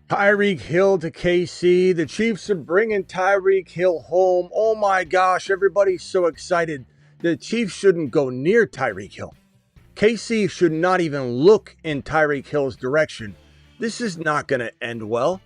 Tyreek Hill to KC. The Chiefs are bringing Tyreek Hill home. Oh my gosh, everybody's so excited. The Chiefs shouldn't go near Tyreek Hill. KC should not even look in Tyreek Hill's direction. This is not going to end well.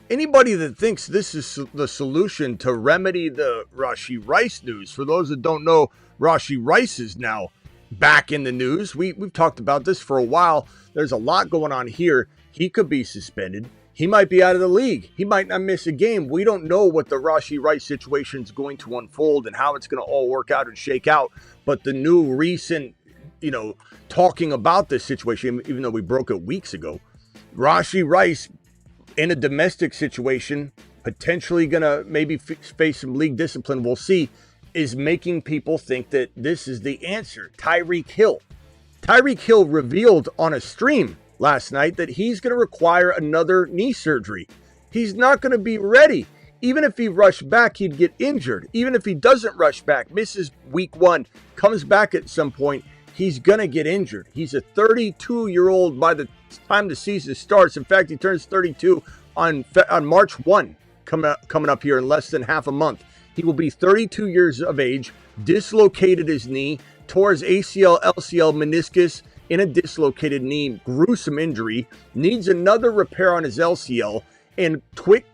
Anybody that thinks this is the solution to remedy the Rashi Rice news, for those that don't know, Rashi Rice is now back in the news. We've talked about this for a while. There's a lot going on here. He could be suspended. He might be out of the league. He might not miss a game. We don't know what the Rashi Rice situation is going to unfold and how it's going to all work out and shake out. But the new recent, talking about this situation, even though we broke it weeks ago, Rashi Rice in a domestic situation, potentially going to maybe face some league discipline, we'll see, is making people think that this is the answer. Tyreek Hill. Tyreek Hill revealed on a stream last night that he's going to require another knee surgery. He's not going to be ready. Even if he rushed back, he'd get injured. Even if he doesn't rush back, misses week 1, comes back at some point, he's going to get injured. He's a 32-year-old by the time the season starts. In fact, he turns 32 on March 1, coming up here in less than half a month. He will be 32 years of age, dislocated his knee, tore his ACL, LCL, meniscus in a dislocated knee, gruesome injury, needs another repair on his LCL, and quick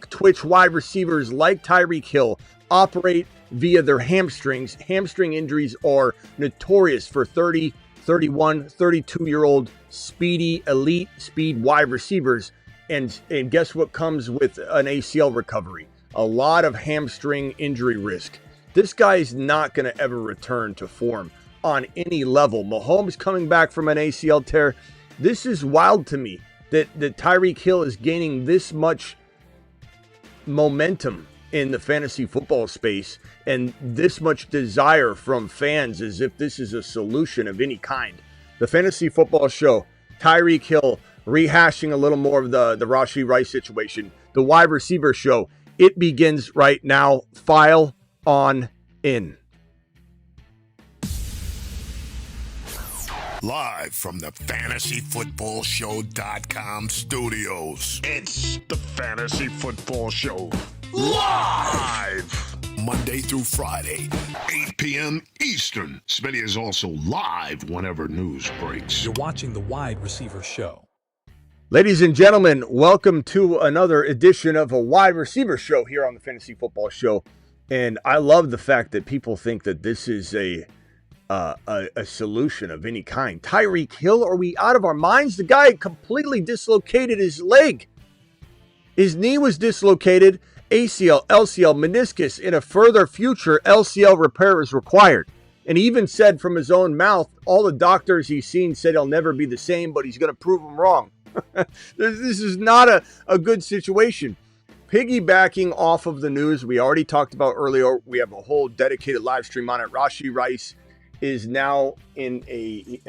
twitch wide receivers like Tyreek Hill operate via their hamstrings. Hamstring injuries are notorious for 30, 31, 32-year-old speedy, elite speed wide receivers. And guess what comes with an ACL recovery? A lot of hamstring injury risk. This guy is not going to ever return to form on any level. Mahomes coming back from an ACL tear. This is wild to me that Tyreek Hill is gaining this much momentum in the fantasy football space and this much desire from fans as if this is a solution of any kind. The Fantasy Football Show, Tyreek Hill rehashing a little more of the Rashi Rice situation. The Wide Receiver Show, it begins right now. File on in. Live from the FantasyFootballShow.com studios. It's the Fantasy Football Show. Live! Monday through Friday, 8 p.m. Eastern. Smitty is also live whenever news breaks. You're watching the Wide Receiver Show. Ladies and gentlemen, welcome to another edition of a Wide Receiver Show here on the Fantasy Football Show. And I love the fact that people think that this is a solution of any kind. Tyreek Hill, are we out of our minds? The guy completely dislocated his leg. His knee was dislocated, ACL, LCL, meniscus. In a further future, LCL repair is required. And he even said from his own mouth, all the doctors he's seen said he'll never be the same, but he's going to prove them wrong. This is not a good situation. Piggybacking off of the news we already talked about earlier, we have a whole dedicated live stream on it. Rashi Rice is now in a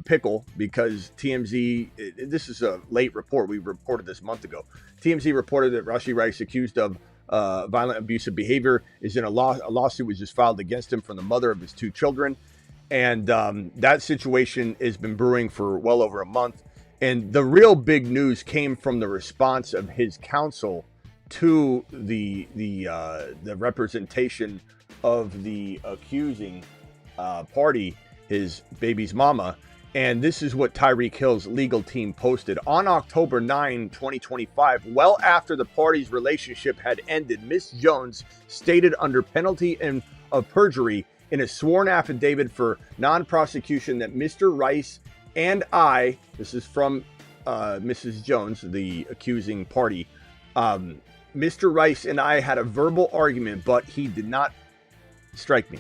pickle because TMZ, this is a late report. We reported this a month ago. TMZ reported that Rashi Rice, accused of violent abusive behavior, is in a lawsuit was just filed against him from the mother of his 2 children. And that situation has been brewing for well over a month. And the real big news came from the response of his counsel to the representation of the accusing party, his baby's mama. And this is what Tyreek Hill's legal team posted. On October 9, 2025, well after the party's relationship had ended, Ms. Jones stated under penalty of perjury in a sworn affidavit for non-prosecution that Mr. Rice and I, this is from Mrs. Jones, the accusing party, Mr. Rice and I had a verbal argument, but he did not strike me.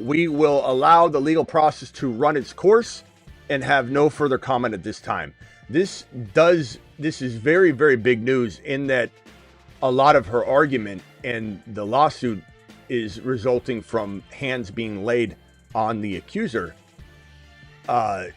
We will allow the legal process to run its course and have no further comment at this time. This is very, very big news in that a lot of her argument and the lawsuit is resulting from hands being laid on the accuser.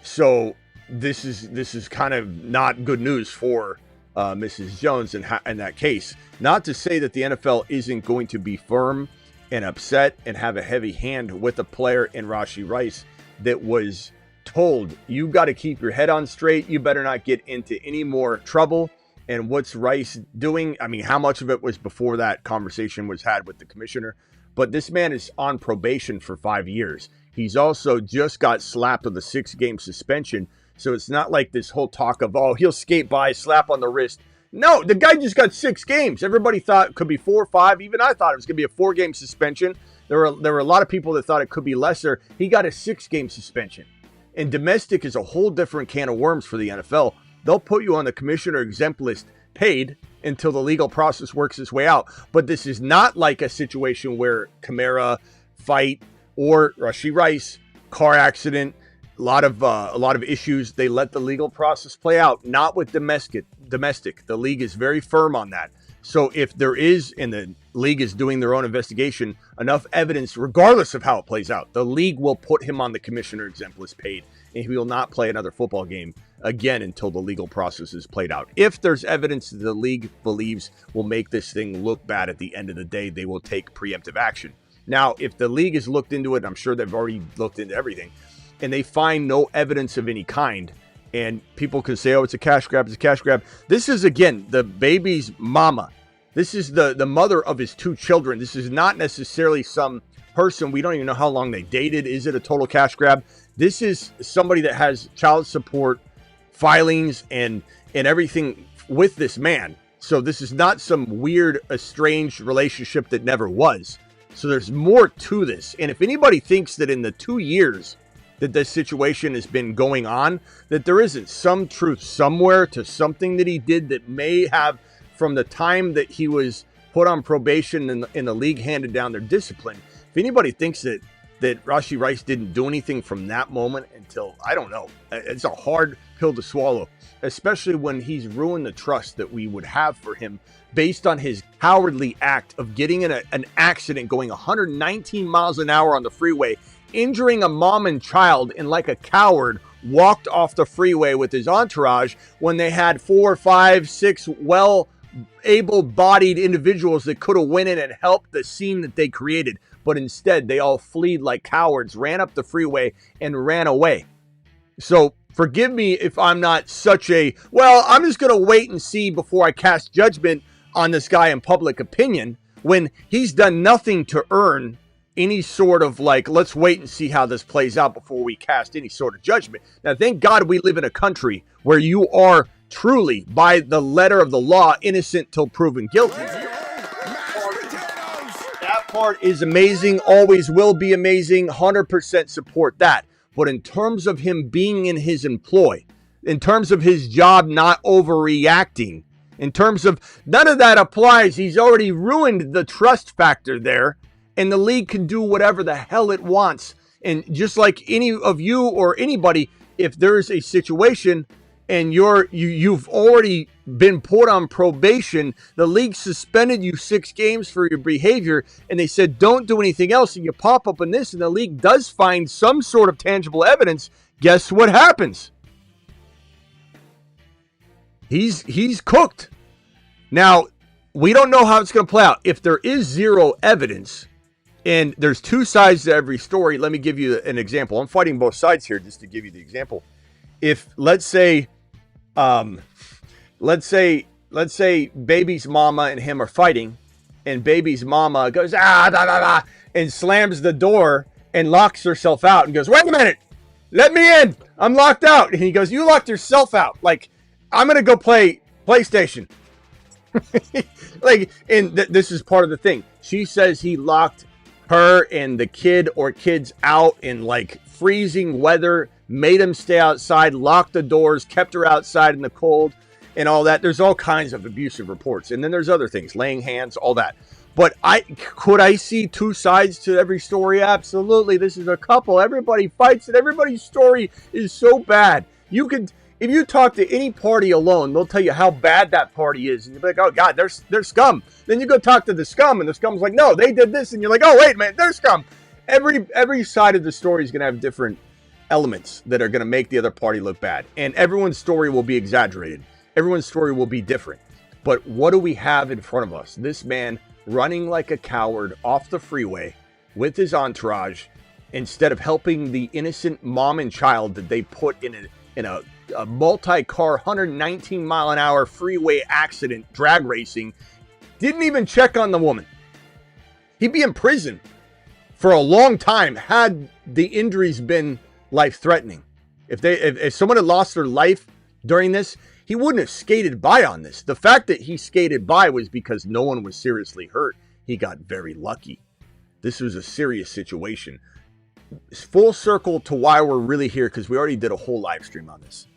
So this is kind of not good news for Mrs. Jones in that case. Not to say that the NFL isn't going to be firm and upset and have a heavy hand with a player in Rashi Rice that was told, you got to keep your head on straight. You better not get into any more trouble. And what's Rice doing? I mean, how much of it was before that conversation was had with the commissioner? But this man is on probation for 5 years. He's also just got slapped with a 6-game suspension. So it's not like this whole talk of, oh, he'll skate by, slap on the wrist. No, the guy just got 6 games. Everybody thought it could be 4 or 5. Even I thought it was going to be a 4-game suspension. There were a lot of people that thought it could be lesser. He got a 6-game suspension. And domestic is a whole different can of worms for the NFL. They'll put you on the commissioner exempt list paid until the legal process works its way out. But this is not like a situation where Kamara fight or Rashi Rice car accident, a lot of issues. They let the legal process play out, not with domestic. The league is very firm on that. So if there is, and the league is doing their own investigation, enough evidence, regardless of how it plays out, the league will put him on the commissioner exempt list paid, and he will not play another football game again until the legal process is played out. If there's evidence that the league believes will make this thing look bad at the end of the day, they will take preemptive action. Now, if the league has looked into it, I'm sure they've already looked into everything, and they find no evidence of any kind, and people can say, oh, it's a cash grab, it's a cash grab. This is, again, the baby's mama. This is the mother of his 2 children. This is not necessarily some person. We don't even know how long they dated. Is it a total cash grab? This is somebody that has child support filings and everything with this man. So this is not some weird, estranged relationship that never was. So there's more to this. And if anybody thinks that in the 2 years that this situation has been going on, that there isn't some truth somewhere to something that he did that may have, from the time that he was put on probation and the league handed down their discipline, if anybody thinks that Rashi Rice didn't do anything from that moment until, I don't know, it's a hard pill to swallow, especially when he's ruined the trust that we would have for him based on his cowardly act of getting in an accident going 119 miles an hour on the freeway, injuring a mom and child, and like a coward walked off the freeway with his entourage when they had 4, 5, 6 able-bodied individuals that could have went in and helped the scene that they created. But instead, they all fled like cowards, ran up the freeway, and ran away. So forgive me if I'm not such a, well, I'm just going to wait and see before I cast judgment on this guy in public opinion, when he's done nothing to earn any sort of like, let's wait and see how this plays out before we cast any sort of judgment. Now, thank God we live in a country where you are truly, by the letter of the law, innocent till proven guilty. That part is amazing, always will be amazing, 100% support that. But in terms of him being in his employ, in terms of his job not overreacting, in terms of none of that applies. He's already ruined the trust factor there, and the league can do whatever the hell it wants. And just like any of you or anybody, if there's a situation and you've already been put on probation, the league suspended you 6 games for your behavior, and they said don't do anything else, and you pop up in this, and the league does find some sort of tangible evidence, guess what happens? He's cooked. Now, we don't know how it's going to play out. If there is zero evidence, and there's 2 sides to every story, let me give you an example. I'm fighting both sides here just to give you the example. If let's say baby's mama and him are fighting, and baby's mama goes blah, blah, blah, and slams the door and locks herself out and goes, wait a minute, let me in, I'm locked out. And he goes, you locked yourself out. Like, I'm gonna go play PlayStation. Like, and this is part of the thing. She says he locked her and the kid or kids out in like freezing weather, made them stay outside, locked the doors, kept her outside in the cold and all that. There's all kinds of abusive reports. And then there's other things, laying hands, all that. But could I see 2 sides to every story? Absolutely. This is a couple. Everybody fights and everybody's story is so bad. You could, if you talk to any party alone, they'll tell you how bad that party is. And you'll be like, oh God, they're scum. Then you go talk to the scum and the scum's like, no, they did this. And you're like, oh, wait, man, they're scum. Every side of the story is going to have different elements that are going to make the other party look bad. And everyone's story will be exaggerated. Everyone's story will be different. But what do we have in front of us? This man running like a coward off the freeway with his entourage, instead of helping the innocent mom and child that they put in a multi-car 119 mile an hour freeway accident drag racing, didn't even check on the woman. He'd be in prison for a long time had the injuries been life-threatening. If someone had lost their life during this, he wouldn't have skated by on this. The fact that he skated by was because no one was seriously hurt. He got very lucky. This was a serious situation. Full circle to why we're really here, because we already did a whole live stream on this.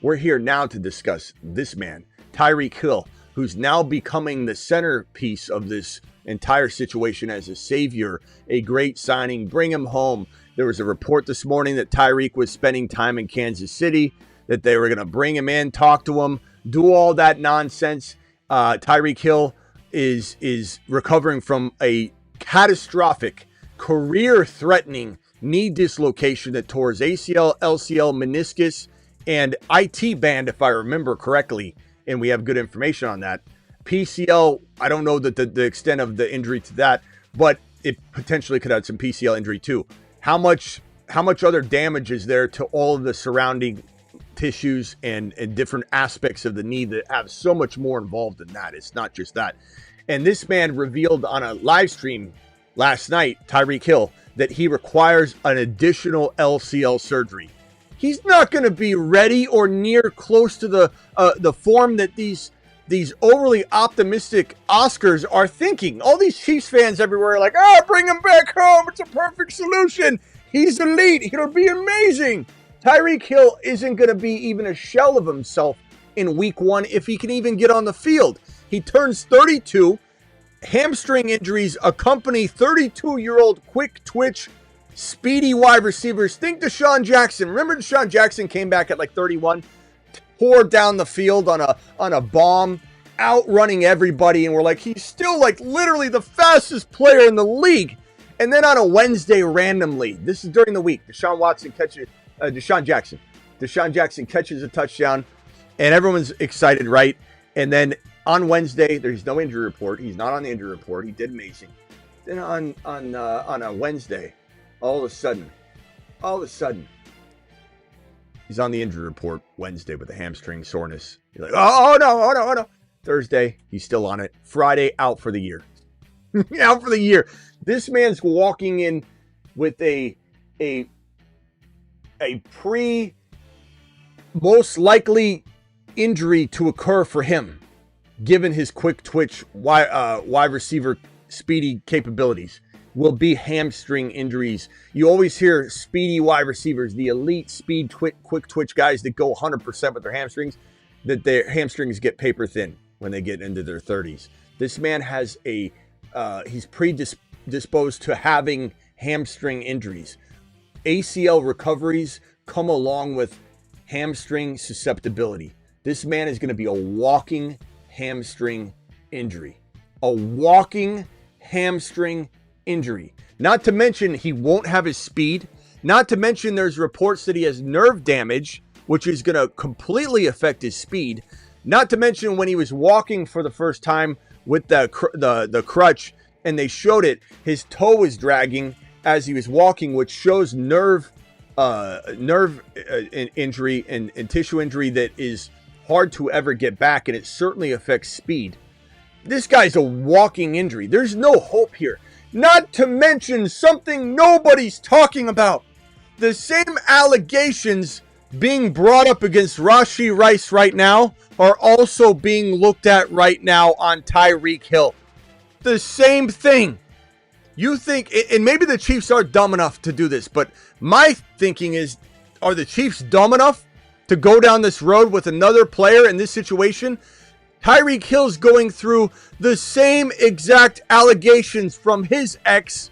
We're here now to discuss this man, Tyreek Hill, who's now becoming the centerpiece of this entire situation as a savior, a great signing. Bring him home. There was a report this morning that Tyreek was spending time in Kansas City, that they were going to bring him in, talk to him, do all that nonsense. Tyreek Hill is recovering from a catastrophic, career-threatening knee dislocation that tore his ACL, LCL, meniscus, and IT band, if I remember correctly, and we have good information on that. PCL, I don't know the extent of the injury to that, but it potentially could have some PCL injury too. How much other damage is there to all of the surrounding tissues and different aspects of the knee that have so much more involved than that? It's not just that. And this man revealed on a live stream last night, Tyreek Hill, that he requires an additional LCL surgery. He's not going to be ready or near close to the form that these overly optimistic Oscars are thinking. All these Chiefs fans everywhere are like, bring him back home. It's a perfect solution. He's elite. It'll be amazing. Tyreek Hill isn't going to be even a shell of himself in week 1 if he can even get on the field. He turns 32. Hamstring injuries accompany 32-year-old quick twitch, speedy wide receivers. Think Deshaun Jackson. Remember Deshaun Jackson came back at like 31, tore down the field on a bomb, outrunning everybody, and we're like, he's still like literally the fastest player in the league. And then on a Wednesday, randomly, this is during the week, Deshaun Jackson catches a touchdown, and everyone's excited, right? And then on Wednesday, there's no injury report. He's not on the injury report. He did amazing. Then on a Wednesday, all of a sudden, he's on the injury report Wednesday with a hamstring soreness. You're like, oh no. Thursday, he's still on it. Friday, out for the year. Out for the year. This man's walking in with a most likely injury to occur for him, given his quick twitch wide receiver speedy capabilities, will be hamstring injuries. You always hear speedy wide receivers, the elite speed quick twitch guys that go 100% with their hamstrings, that their hamstrings get paper thin when they get into their 30s. This man has he's predisposed to having hamstring injuries. ACL recoveries come along with hamstring susceptibility. This man is going to be a walking hamstring injury. A walking hamstring injury. Not to mention he won't have his speed. Not to mention there's reports that he has nerve damage, which is going to completely affect his speed. Not to mention when he was walking for the first time with the crutch, and they showed it, his toe was dragging as he was walking, which shows nerve injury and tissue injury that is hard to ever get back, and it certainly affects speed. This guy's a walking injury. There's no hope here. Not to mention something nobody's talking about. The same allegations being brought up against Rashi Rice right now are also being looked at right now on Tyreek Hill. The same thing. You think, and maybe the Chiefs are dumb enough to do this, but my thinking is, are the Chiefs dumb enough to go down this road with another player in this situation? Tyreek Hill's going through the same exact allegations from his ex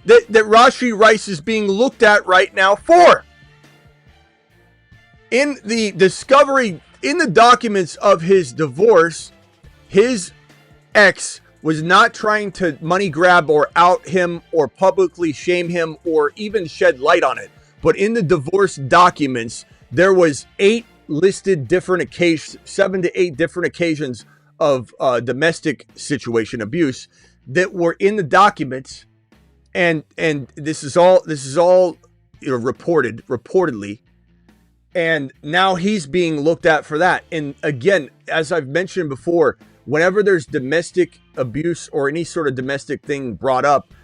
that Rashi Rice is being looked at right now for. In the discovery, in the documents of his divorce, his ex was not trying to money grab or out him or publicly shame him or even shed light on it. But in the divorce documents, there was 8 listed different occasions, 7 to 8 different occasions of domestic situation abuse that were in the documents. And this is all reportedly. And now he's being looked at for that. And again, as I've mentioned before, whenever there's domestic abuse or any sort of domestic thing brought up,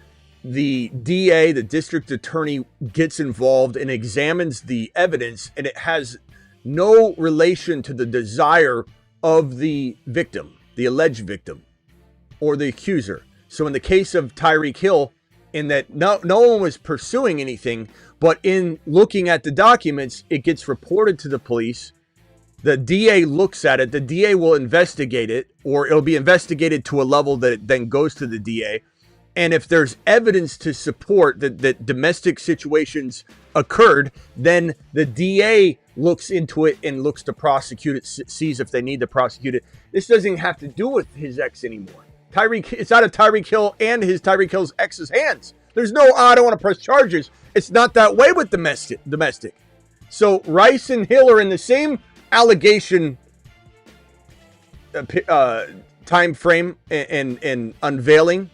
the DA, the district attorney, gets involved and examines the evidence, and it has no relation to the desire of the victim, the alleged victim, or the accuser. So in the case of Tyreek Hill, in that no one was pursuing anything, but in looking at the documents, it gets reported to the police. The DA looks at it. The DA will investigate it, or it'll be investigated to a level that it then goes to the DA. And if there's evidence to support that domestic situations occurred, then the DA looks into it and looks to prosecute it, sees if they need to prosecute it. This doesn't have to do with his ex anymore. It's out of Tyreek Hill and Tyreek Hill's ex's hands. There's no, I don't want to press charges. It's not that way with domestic. So Rice and Hill are in the same allegation time frame and unveiling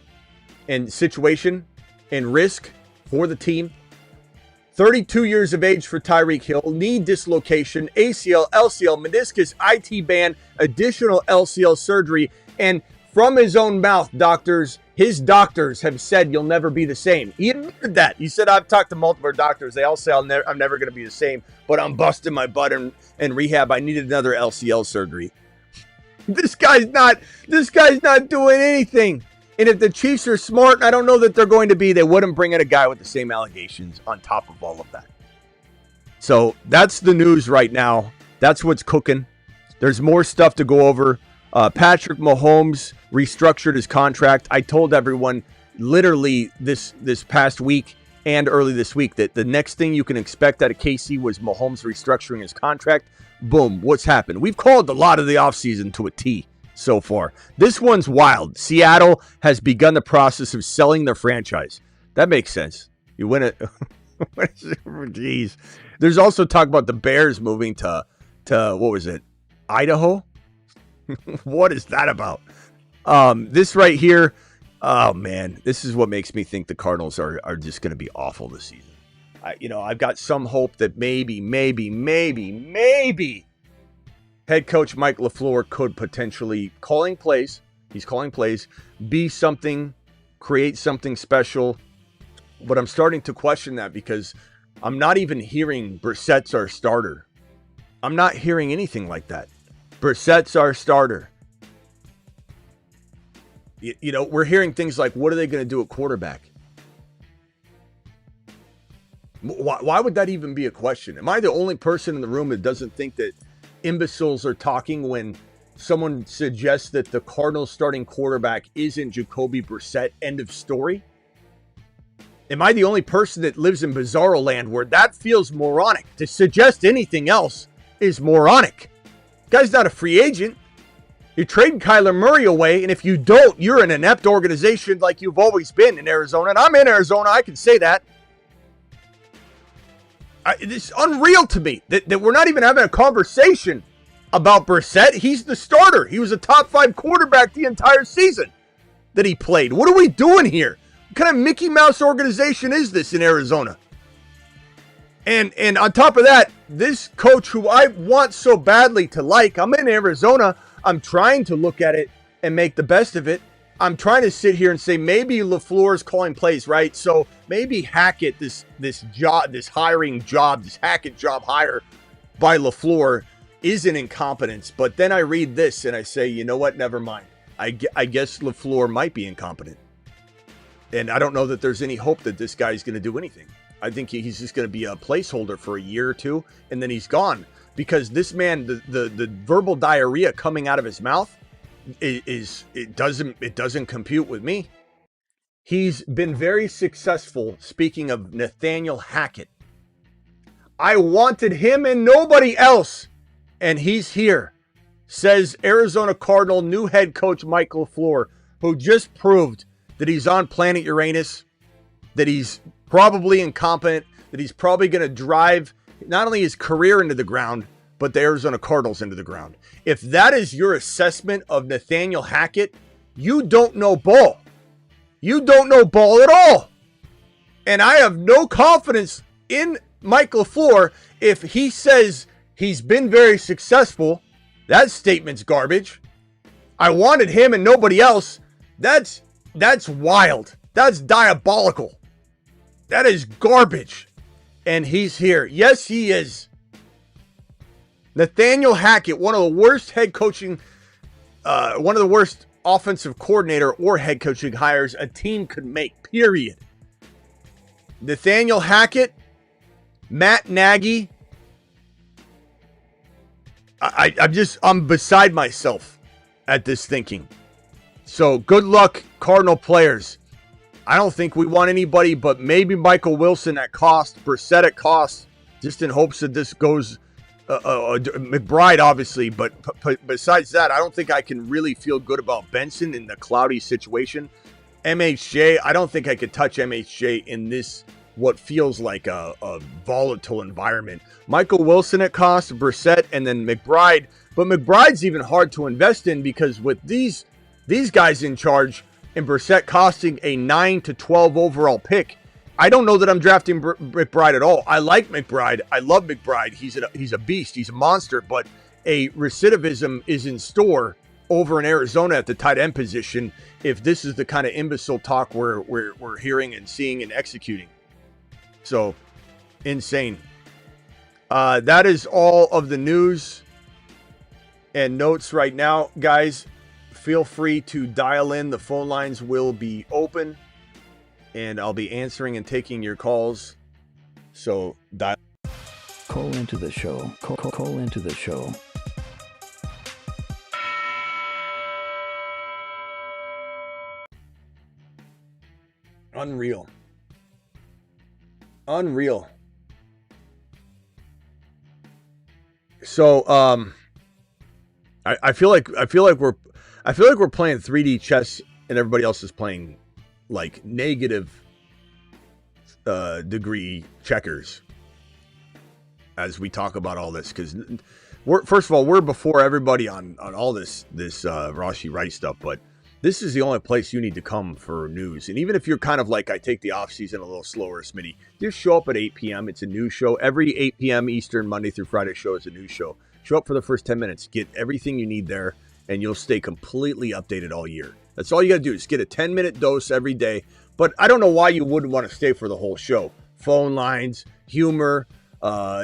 and situation and risk for the team. 32 years of age for Tyreek Hill, knee dislocation, ACL, LCL, meniscus, IT band, additional LCL surgery, and from his own mouth, his doctors have said you'll never be the same. He admitted that. He said, I've talked to multiple doctors. They all say I'm never going to be the same, but I'm busting my butt in rehab. I needed another LCL surgery. This guy's not doing anything. And if the Chiefs are smart, and I don't know that they're going to be, they wouldn't bring in a guy with the same allegations on top of all of that. So that's the news right now. That's what's cooking. There's more stuff to go over. Patrick Mahomes restructured his contract. I told everyone literally this past week and early this week that the next thing you can expect out of KC was Mahomes restructuring his contract. Boom, what's happened? We've called a lot of the offseason to a T so far. This one's wild. Seattle has begun the process of selling their franchise. That makes sense. You win it. Jeez. There's also talk about the Bears moving to what was it? Idaho? What is that about? This right here, oh man, this is what makes me think the Cardinals are just going to be awful this season. I've got some hope that maybe head coach Mike LaFleur could potentially calling plays, be something, create something special. But I'm starting to question that because I'm not even hearing Brissett's our starter. I'm not hearing anything like that. Brissett's our starter. We're hearing things like, what are they going to do at quarterback? Why would that even be a question? Am I the only person in the room that doesn't think that imbeciles are talking when someone suggests that the Cardinals starting quarterback isn't Jacoby Brissett? End of story. Am I the only person that lives in bizarro land where that feels moronic? To suggest anything else is moronic. Guy's not a free agent. You're trading Kyler Murray away, and if you don't, you're an inept organization like you've always been in Arizona. And I'm in Arizona, I can say that. It's unreal to me that we're not even having a conversation about Brissett. He's the starter. He was a top 5 quarterback the entire season that he played. What are we doing here? What kind of Mickey Mouse organization is this in Arizona? And on top of that, this coach who I want so badly to like, I'm in Arizona. I'm trying to look at it and make the best of it. I'm trying to sit here and say maybe LaFleur's calling plays, right? So maybe Hackett, this Hackett job hire by LaFleur is an incompetence. But then I read this and I say, you know what? Never mind. I guess LaFleur might be incompetent. And I don't know that there's any hope that this guy's going to do anything. I think he's just going to be a placeholder for a year or two, and then he's gone. Because this man, the verbal diarrhea coming out of his mouth, it doesn't compute with me. He's been very successful. Speaking of Nathaniel Hackett, I wanted him and nobody else, and he's here, says Arizona Cardinal new head coach Mike LaFleur, who just proved that he's on planet Uranus, that he's probably incompetent, that he's probably going to drive not only his career into the ground, but the Arizona Cardinals into the ground. If that is your assessment of Nathaniel Hackett, you don't know ball. You don't know ball at all. And I have no confidence in Mike LaFleur. If he says he's been very successful, that statement's garbage. I wanted him and nobody else. That's wild. That's diabolical. That is garbage. And he's here. Yes, he is. Nathaniel Hackett, one of the worst offensive coordinator or head coaching hires a team could make, period. Nathaniel Hackett, Matt Nagy. I'm beside myself at this thinking. So good luck, Cardinal players. I don't think we want anybody but maybe Michael Wilson at cost, Brissett at cost, just in hopes that this goes McBride, obviously. But besides that, I don't think I can really feel good about Benson in the cloudy situation. MHJ, I don't think I could touch MHJ in this, what feels like a volatile environment. Michael Wilson at cost, Brissett, and then McBride. But McBride's even hard to invest in because with these guys in charge and Brissett costing a 9 to 12 overall pick, I don't know that I'm drafting McBride at all. I like McBride. I love McBride. He's a beast. He's a monster. But a recidivism is in store over in Arizona at the tight end position if this is the kind of imbecile talk we're hearing and seeing and executing. So, insane. That is all of the news and notes right now. Guys, feel free to dial in. The phone lines will be open, and I'll be answering and taking your calls. So, dial. Call into the show. Call into the show. Unreal. So, I feel like we're playing 3D chess and everybody else is playing like negative degree checkers as we talk about all this, because we're before everybody on all this Rashi Rice stuff, but this is the only place you need to come for news. And even if you're kind of like, I take the off season a little slower, Smitty, just show up at 8 p.m. It's a news show. Every 8 p.m. Eastern, Monday through Friday show is a news show. Show up for the first 10 minutes. Get everything you need there, and you'll stay completely updated all year. That's all you got to do is get a 10-minute dose every day. But I don't know why you wouldn't want to stay for the whole show. Phone lines, humor,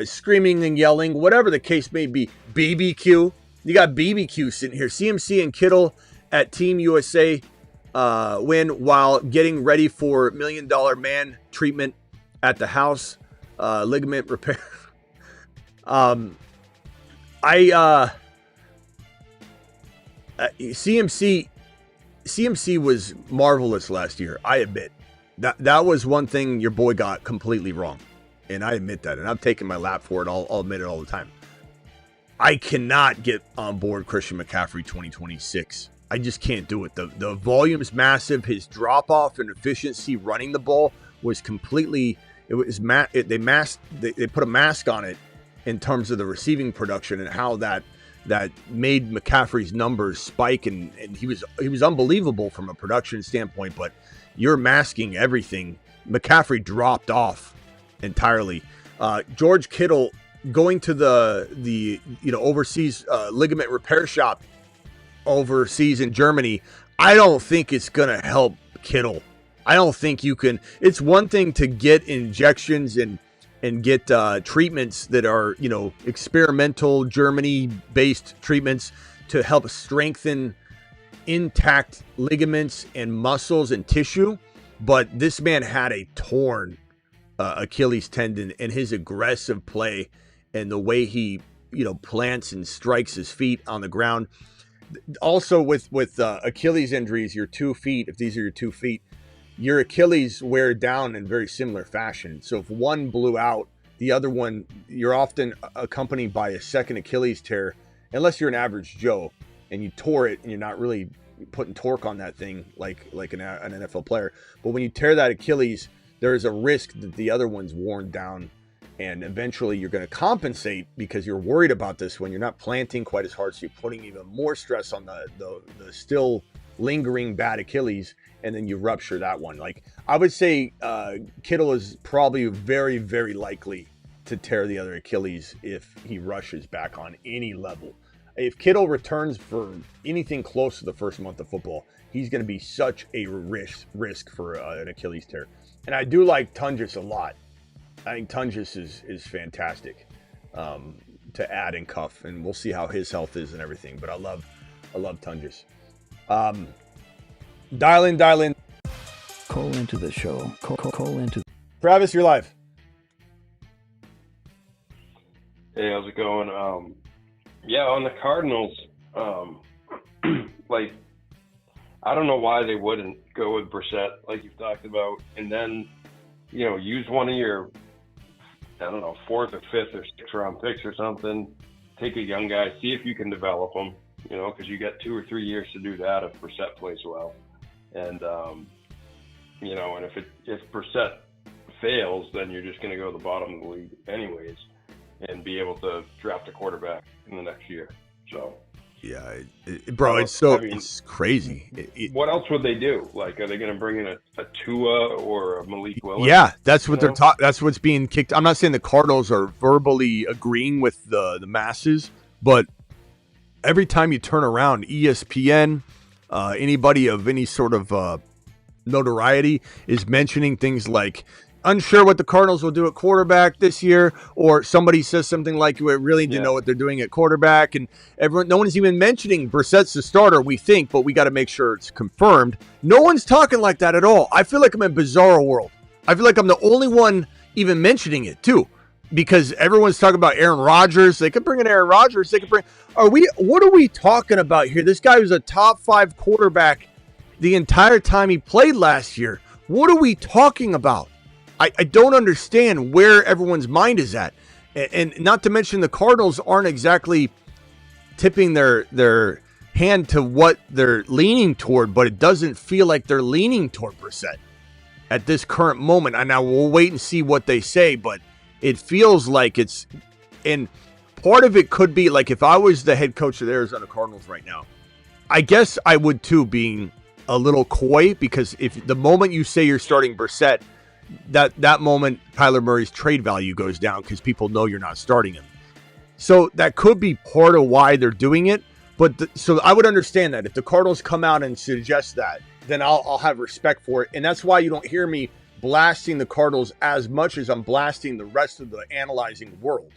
screaming and yelling, whatever the case may be. BBQ. You got BBQ sitting here. CMC and Kittle at Team USA win while getting ready for $1 Million Man treatment at the house. Ligament repair. CMC was marvelous last year. I admit that was one thing your boy got completely wrong, and I admit that, and I've taken my lap for it. I'll admit it all the time. I cannot get on board Christian McCaffrey 2026. I just can't do it. The volume's massive. His drop off and efficiency running the ball was completely. It was they put a mask on it in terms of the receiving production and how that made McCaffrey's numbers spike, and he was unbelievable from a production standpoint. But you're masking everything. McCaffrey dropped off entirely. George Kittle going to the overseas ligament repair shop overseas in Germany, I don't think it's going to help Kittle. I don't think you can. It's one thing to get injections and get treatments that are, experimental Germany-based treatments to help strengthen intact ligaments and muscles and tissue. But this man had a torn Achilles tendon, and his aggressive play and the way he, plants and strikes his feet on the ground. Also with Achilles injuries, your 2 feet, if these are your 2 feet, your Achilles wear down in very similar fashion. So if one blew out, the other one, you're often accompanied by a second Achilles tear, unless you're an average Joe and you tore it and you're not really putting torque on that thing like an NFL player. But when you tear that Achilles, there is a risk that the other one's worn down, and eventually you're going to compensate because you're worried about this when you're not planting quite as hard. So you're putting even more stress on the still lingering bad Achilles, and then you rupture that one. Like, I would say Kittle is probably very, very likely to tear the other Achilles if he rushes back on any level. If Kittle returns for anything close to the first month of football, he's going to be such a risk for an Achilles tear. And I do like Tungus a lot. I think Tungus is fantastic to add and cuff, and we'll see how his health is and everything. But I love Tungus. Dial in. Call into the show. Call into. Travis, you're live. Hey, how's it going? Yeah, on the Cardinals, like, I don't know why they wouldn't go with Brissett, like you've talked about, and then, you know, use one of your, I don't know, 4th or 5th or 6th round picks or something. Take a young guy, see if you can develop him, you know, because you got 2 or 3 years to do that if Brissett plays well. And, you know, and if Brissett fails, then you're just going to go to the bottom of the league anyways and be able to draft a quarterback in the next year. So, yeah, bro, it's crazy. What else would they do? Like, are they going to bring in a Tua or a Malik Willis? Yeah, that's what they're talking. That's what's being kicked. I'm not saying the Cardinals are verbally agreeing with the masses, but every time you turn around, ESPN, anybody of any sort of notoriety is mentioning things like unsure what the Cardinals will do at quarterback this year, or somebody says something like, we really need to know what they're doing at quarterback, and no one is even mentioning Brissett's the starter, we think, but we got to make sure it's confirmed. No one's talking like that at all. I feel like I'm in a bizarro world. I feel like I'm the only one even mentioning it too, because everyone's talking about Aaron Rodgers. They could bring in Aaron Rodgers. They could bring. What are we talking about here? This guy was a top 5 quarterback the entire time he played last year. What are we talking about? I don't understand where everyone's mind is at. And not to mention the Cardinals aren't exactly tipping their hand to what they're leaning toward, but it doesn't feel like they're leaning toward Brissett at this current moment. And now we'll wait and see what they say, but it feels like it's, and part of it could be like if I was the head coach of the Arizona Cardinals right now, I guess I would too, being a little coy, because if the moment you say you're starting Brissett, that moment Kyler Murray's trade value goes down because people know you're not starting him. So that could be part of why they're doing it. But so I would understand that if the Cardinals come out and suggest that, then I'll have respect for it. And that's why you don't hear me blasting the Cardinals as much as I'm blasting the rest of the analyzing world.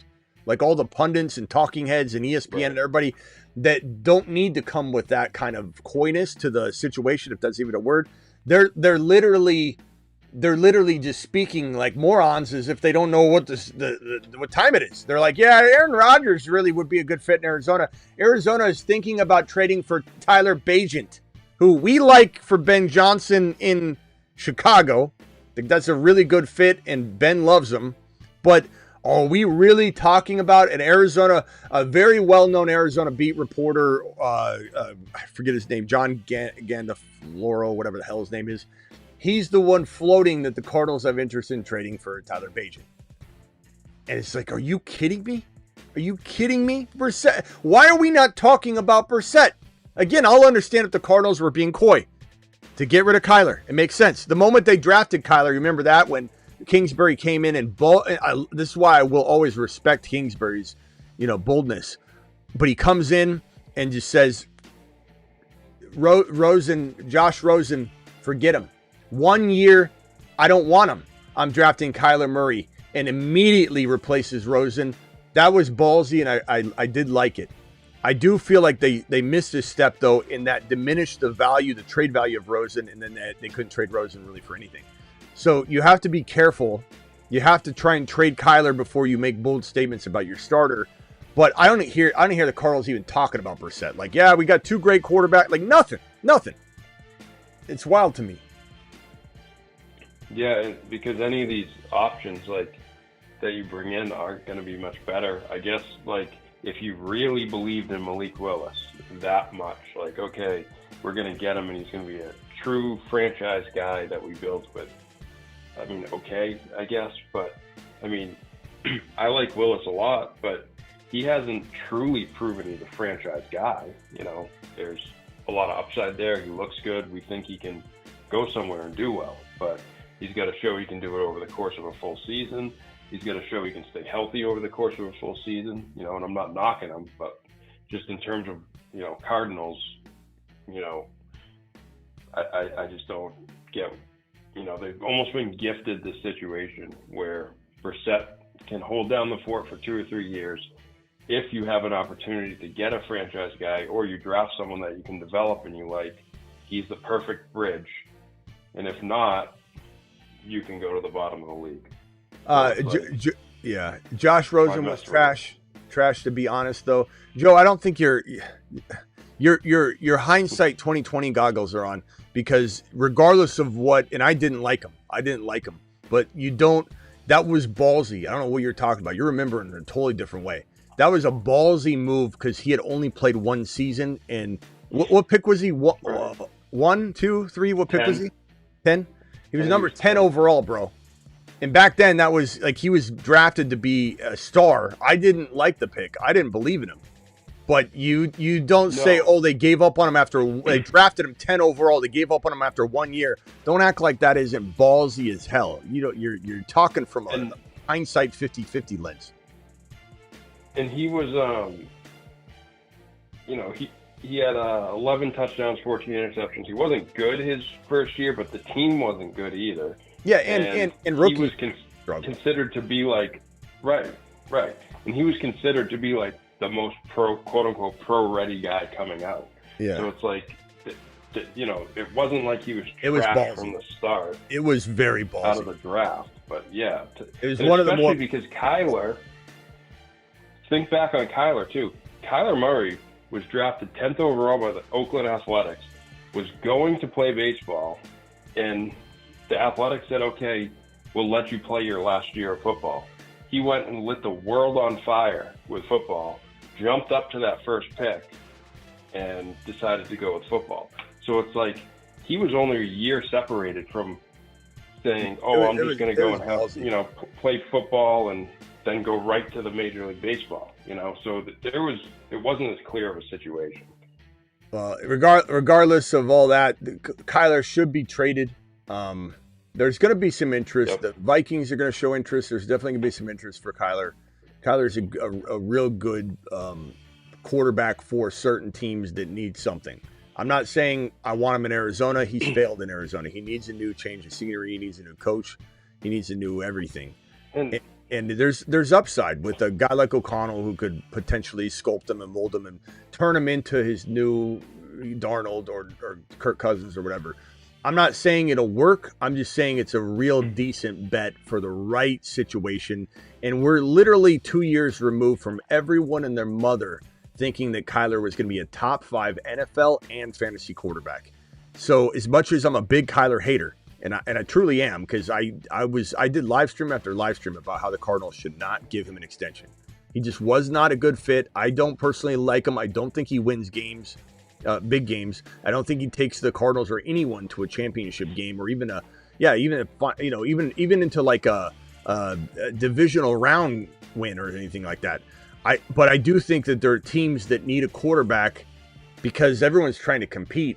Like all the pundits and talking heads and ESPN and everybody that don't need to come with that kind of coyness to the situation, if that's even a word. They're literally just speaking like morons, as if they don't know what what time it is. They're like, yeah, Aaron Rodgers really would be a good fit in Arizona. Arizona is thinking about trading for Tyler Bagent, who we like for Ben Johnson in Chicago. I think that's a really good fit, and Ben loves him. But are we really talking about an Arizona, a very well-known Arizona beat reporter, I forget his name, John Gandolfo, whatever the hell his name is. He's the one floating that the Cardinals have interest in trading for Tyler Bagent. And it's like, are you kidding me? Are you kidding me? Brissett. Why are we not talking about Brissett? Again, I'll understand if the Cardinals were being coy to get rid of Kyler. It makes sense. The moment they drafted Kyler, remember that when Kingsbury came in and this is why I will always respect Kingsbury's, boldness. But he comes in and just says, Josh Rosen, forget him. 1 year, I don't want him. I'm drafting Kyler Murray, and immediately replaces Rosen. That was ballsy, and I did like it. I do feel like they missed a step, though, in that diminished the trade value of Rosen, and then they couldn't trade Rosen really for anything. So you have to be careful. You have to try and trade Kyler before you make bold statements about your starter. But I don't hear the Cardinals even talking about Brissett. Like, yeah, we got 2 great quarterbacks. Like, nothing. It's wild to me. Yeah, because any of these options like that you bring in aren't going to be much better. I guess, like, if you really believed in Malik Willis that much, like, okay, we're going to get him and he's going to be a true franchise guy that we build with. I mean, okay, I guess, but I mean, I like Willis a lot, but he hasn't truly proven he's a franchise guy. There's a lot of upside there. He looks good. We think he can go somewhere and do well, but he's got to show he can do it over the course of a full season. He's got to show he can stay healthy over the course of a full season, and I'm not knocking him, but just in terms of, Cardinals, I just don't get, they've almost been gifted the situation where Brissett can hold down the fort for 2 or 3 years. If you have an opportunity to get a franchise guy or you draft someone that you can develop and you like, he's the perfect bridge. And if not, you can go to the bottom of the league. Yeah, Josh Rosen was trash to be honest though. Joe, I don't think your hindsight 2020 goggles are on, because regardless of what, and I didn't like him, but that was ballsy. I don't know what you're talking about. You're remembering in a totally different way. That was a ballsy move because he had only played one season. And what pick was he? 1, 2, 3? What pick 10. was he? 10? He was number 10 overall, bro. And back then, that was like he was drafted to be a star. I didn't like the pick. I didn't believe in him. But you don't say, oh, they gave up on him after they drafted him 10 overall. They gave up on him after 1 year. Don't act like that isn't ballsy as hell. You're talking from a hindsight 50-50 lens. And he was, he had 11 touchdowns, 14 interceptions. He wasn't good his first year, but the team wasn't good either. Yeah, and rookie he was considered to be like right, and he was considered to be like the most quote unquote pro ready guy coming out. Yeah. So it's like, it wasn't like he was trash from the start. It was very ballsy out of the draft, but yeah, it was one of the more, because Kyler. Think back on Kyler too. Kyler Murray was drafted 10th overall by the Oakland Athletics, was going to play baseball, and the Athletics said, okay, we'll let you play your last year of football. He went and lit the world on fire with football, jumped up to that first pick, and decided to go with football. So it's like he was only a year separated from saying, I'm just going to go and have, play football and then go right to the Major League Baseball, So it wasn't as clear of a situation. Regardless of all that, Kyler should be traded. There's going to be some interest. Yep. The Vikings are going to show interest. There's definitely going to be some interest for Kyler. Kyler's a real good quarterback for certain teams that need something. I'm not saying I want him in Arizona. He's failed in Arizona. He needs a new change of scenery. He needs a new coach. He needs a new everything. And there's upside with a guy like O'Connell who could potentially sculpt him and mold him and turn him into his new Darnold or Kirk Cousins or whatever. I'm not saying it'll work. I'm just saying it's a real decent bet for the right situation. And we're literally 2 years removed from everyone and their mother thinking that Kyler was going to be a top 5 NFL and fantasy quarterback. So as much as I'm a big Kyler hater, and I truly am, because I did live stream after live stream about how the Cardinals should not give him an extension. He just was not a good fit. I don't personally like him. I don't think he wins games, big games. I don't think he takes the Cardinals or anyone to a championship game or even even into like a divisional round win or anything like that. But I do think that there are teams that need a quarterback because everyone's trying to compete,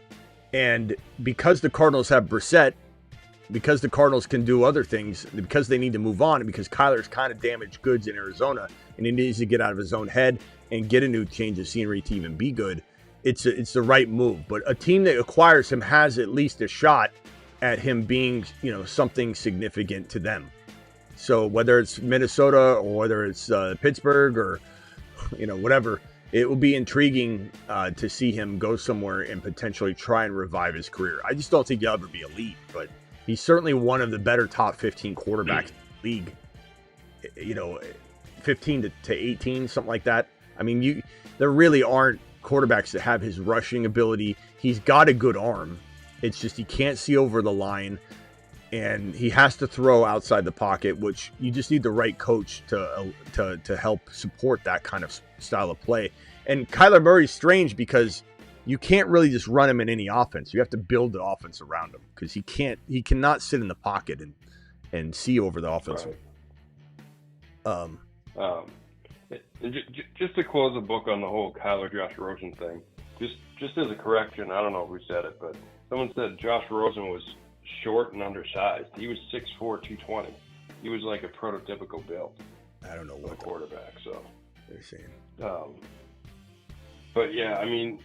and because the Cardinals have Brissett, because the Cardinals can do other things, because they need to move on, and because Kyler's kind of damaged goods in Arizona, and he needs to get out of his own head and get a new change of scenery to even be good, it's the right move. But a team that acquires him has at least a shot at him being, something significant to them. So whether it's Minnesota or whether it's Pittsburgh or, whatever, it will be intriguing to see him go somewhere and potentially try and revive his career. I just don't think he'll ever be elite, but he's certainly one of the better top 15 quarterbacks in the league. 15 to 18, something like that. I mean, there really aren't quarterbacks that have his rushing ability. He's got a good arm. It's just he can't see over the line, and he has to throw outside the pocket, which you just need the right coach to help support that kind of style of play. And Kyler Murray's strange because you can't really just run him in any offense. You have to build the offense around him because he cannot sit in the pocket and see over the offense. Right. Just to close the book on the whole Kyler Josh Rosen thing, just as a correction, I don't know who said it, but someone said Josh Rosen was short and undersized. He was 6'4", 220. He was like a prototypical build. I don't know what quarterback. So they're saying. But yeah, I mean,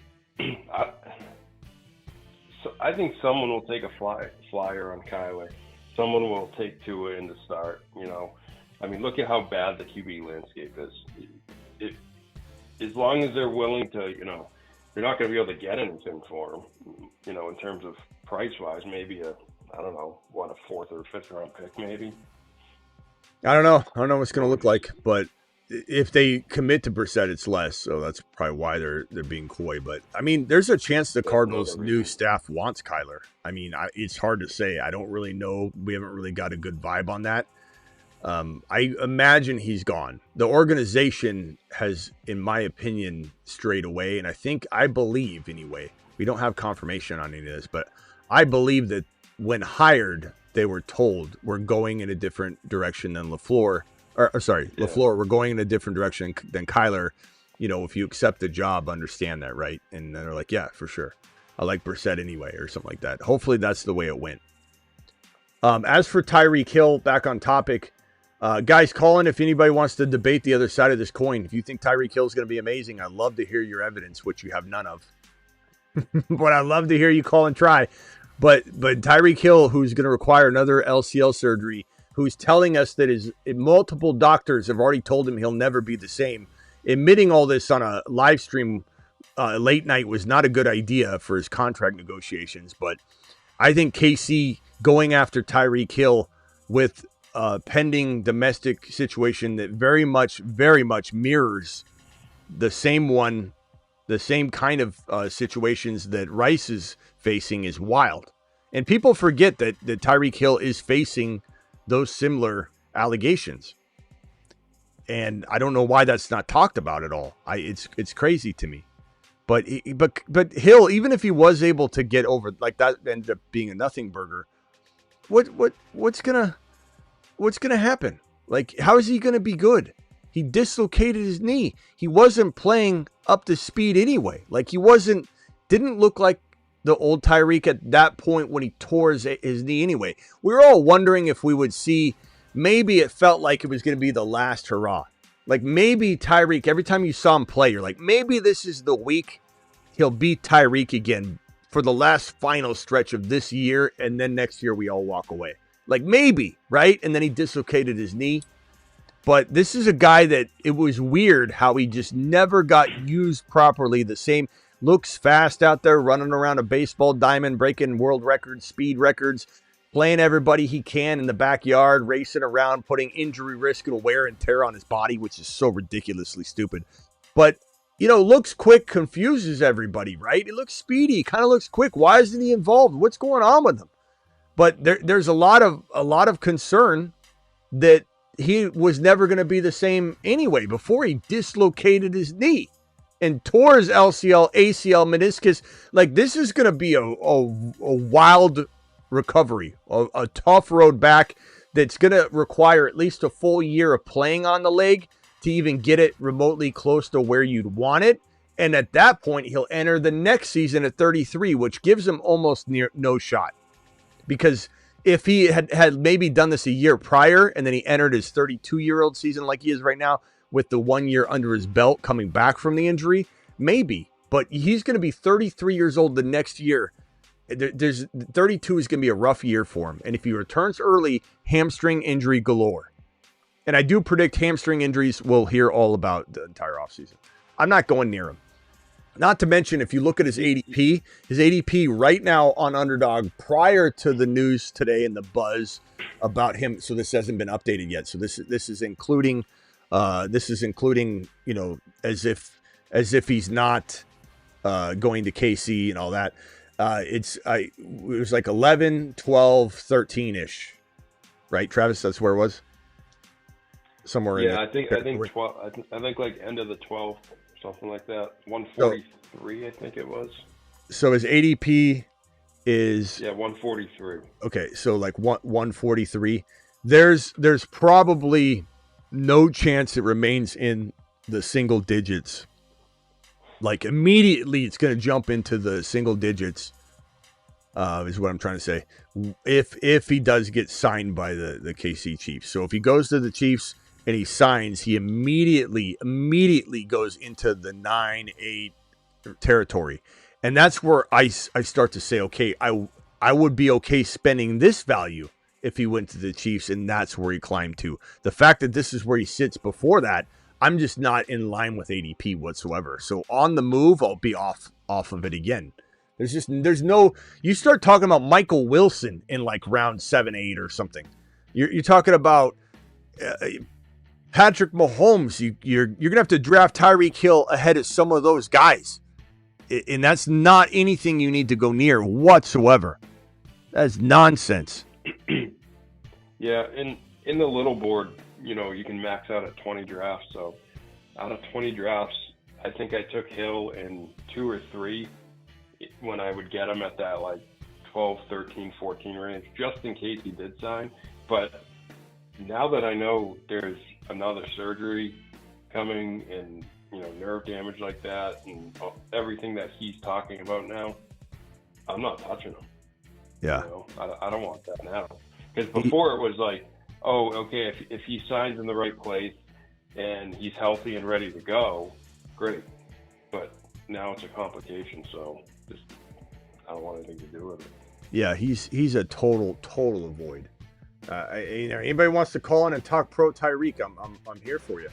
I think someone will take a flyer on Kyler. Someone will take Tua in the start. You know, I mean, look at how bad the QB landscape is. As long as they're willing to, you know, they're not going to be able to get anything for him. You know, in terms of price wise, maybe a fourth or fifth round pick, maybe. I don't know what it's going to look like, but if they commit to Brissett, it's less. So that's probably why they're being coy. But I mean, there's a chance the Cardinals' new staff wants Kyler. I mean, it's hard to say. I don't really know. We haven't really got a good vibe on that. I imagine he's gone. The organization has, in my opinion, strayed away. And I believe anyway, we don't have confirmation on any of this, but I believe that when hired, they were told we're going in a different direction than LaFleur. LaFleur, we're going in a different direction than Kyler. You know, if you accept the job, understand that, right? And then they're like, yeah, for sure. I like Brissett anyway, or something like that. Hopefully that's the way it went. As for Tyreek Hill, back on topic, guys, call in if anybody wants to debate the other side of this coin. If you think Tyreek Hill is going to be amazing, I'd love to hear your evidence, which you have none of. But I'd love to hear you call and try. But Tyreek Hill, who's going to require another LCL surgery, who's telling us that multiple doctors have already told him he'll never be the same. Admitting all this on a live stream late night was not a good idea for his contract negotiations. But I think KC going after Tyreek Hill with pending domestic situation that very much mirrors the same kind of situations that Rice is facing is wild. And people forget that Tyreek Hill is facing those similar allegations. And I don't know why that's not talked about at all. It's crazy to me. But Hill, even if he was able to get over, like, that ended up being a nothing burger, what's gonna happen? Like, how is he gonna be good? He dislocated his knee. He wasn't playing up to speed anyway. Like, didn't look like the old Tyreek at that point when he tore his knee anyway. We were all wondering if we would see, maybe it felt like it was going to be the last hurrah. Like, maybe Tyreek, every time you saw him play, you're like, maybe this is the week he'll beat Tyreek again for the last final stretch of this year, and then next year we all walk away. Like, maybe, right? And then he dislocated his knee. But this is a guy that it was weird how he just never got used properly. The same, looks fast out there, running around a baseball diamond, breaking world records, speed records, playing everybody he can in the backyard, racing around, putting injury risk and wear and tear on his body, which is so ridiculously stupid. But, you know, looks quick, confuses everybody, right? It looks speedy, kind of looks quick. Why isn't he involved? What's going on with him? But there's a lot of concern that he was never going to be the same anyway before he dislocated his knee and tore his LCL, ACL, meniscus. Like, this is going to be a wild recovery, a tough road back that's going to require at least a full year of playing on the leg to even get it remotely close to where you'd want it. And at that point, he'll enter the next season at 33, which gives him almost no shot. Because if he had maybe done this a year prior and then he entered his 32-year-old season like he is right now, with the 1 year under his belt coming back from the injury, maybe. But he's going to be 33 years old the next year. 32 is going to be a rough year for him. And if he returns early, hamstring injury galore. And I do predict hamstring injuries we'll hear all about the entire offseason. I'm not going near him. Not to mention, if you look at his ADP right now on Underdog prior to the news today and the buzz about him. So this hasn't been updated yet. So this is including... you know, as if he's not going to KC and all that. It was like 11, 12, 13-ish, right, Travis? That's where it was? Somewhere in there. I think 12. I think like end of the 12, something like that. 143, I think it was. So his ADP is 143. Okay, so like 143. There's probably no chance it remains in the single digits Like immediately it's going to jump into the single digits, is what I'm trying to say. If he does get signed by the KC Chiefs. So if he goes to the Chiefs and he signs, he immediately goes into the 9-8 territory. And that's where I start to say, okay, I would be okay spending this value if he went to the Chiefs, and that's where he climbed to. The fact that this is where he sits before that, I'm just not in line with ADP whatsoever. So on the move, I'll be off of it again. There's no, you start talking about Michael Wilson in like round 7, 8 or something. You're talking about Patrick Mahomes. You're going to have to draft Tyreek Hill ahead of some of those guys. And that's not anything you need to go near whatsoever. That's nonsense. Yeah, in the little board, you can max out at 20 drafts. So out of 20 drafts, I think I took Hill in 2 or 3 when I would get him at that like 12, 13, 14 range, just in case he did sign. But now that I know there's another surgery coming and, nerve damage like that and everything that he's talking about now, I'm not touching him. Yeah. I don't want that now. Because before it was like, oh, okay, if he signs in the right place and he's healthy and ready to go, great. But now it's a complication, so just I don't want anything to do with it. Yeah, he's a total avoid. Anybody wants to call in and talk pro Tyreek, I'm here for you.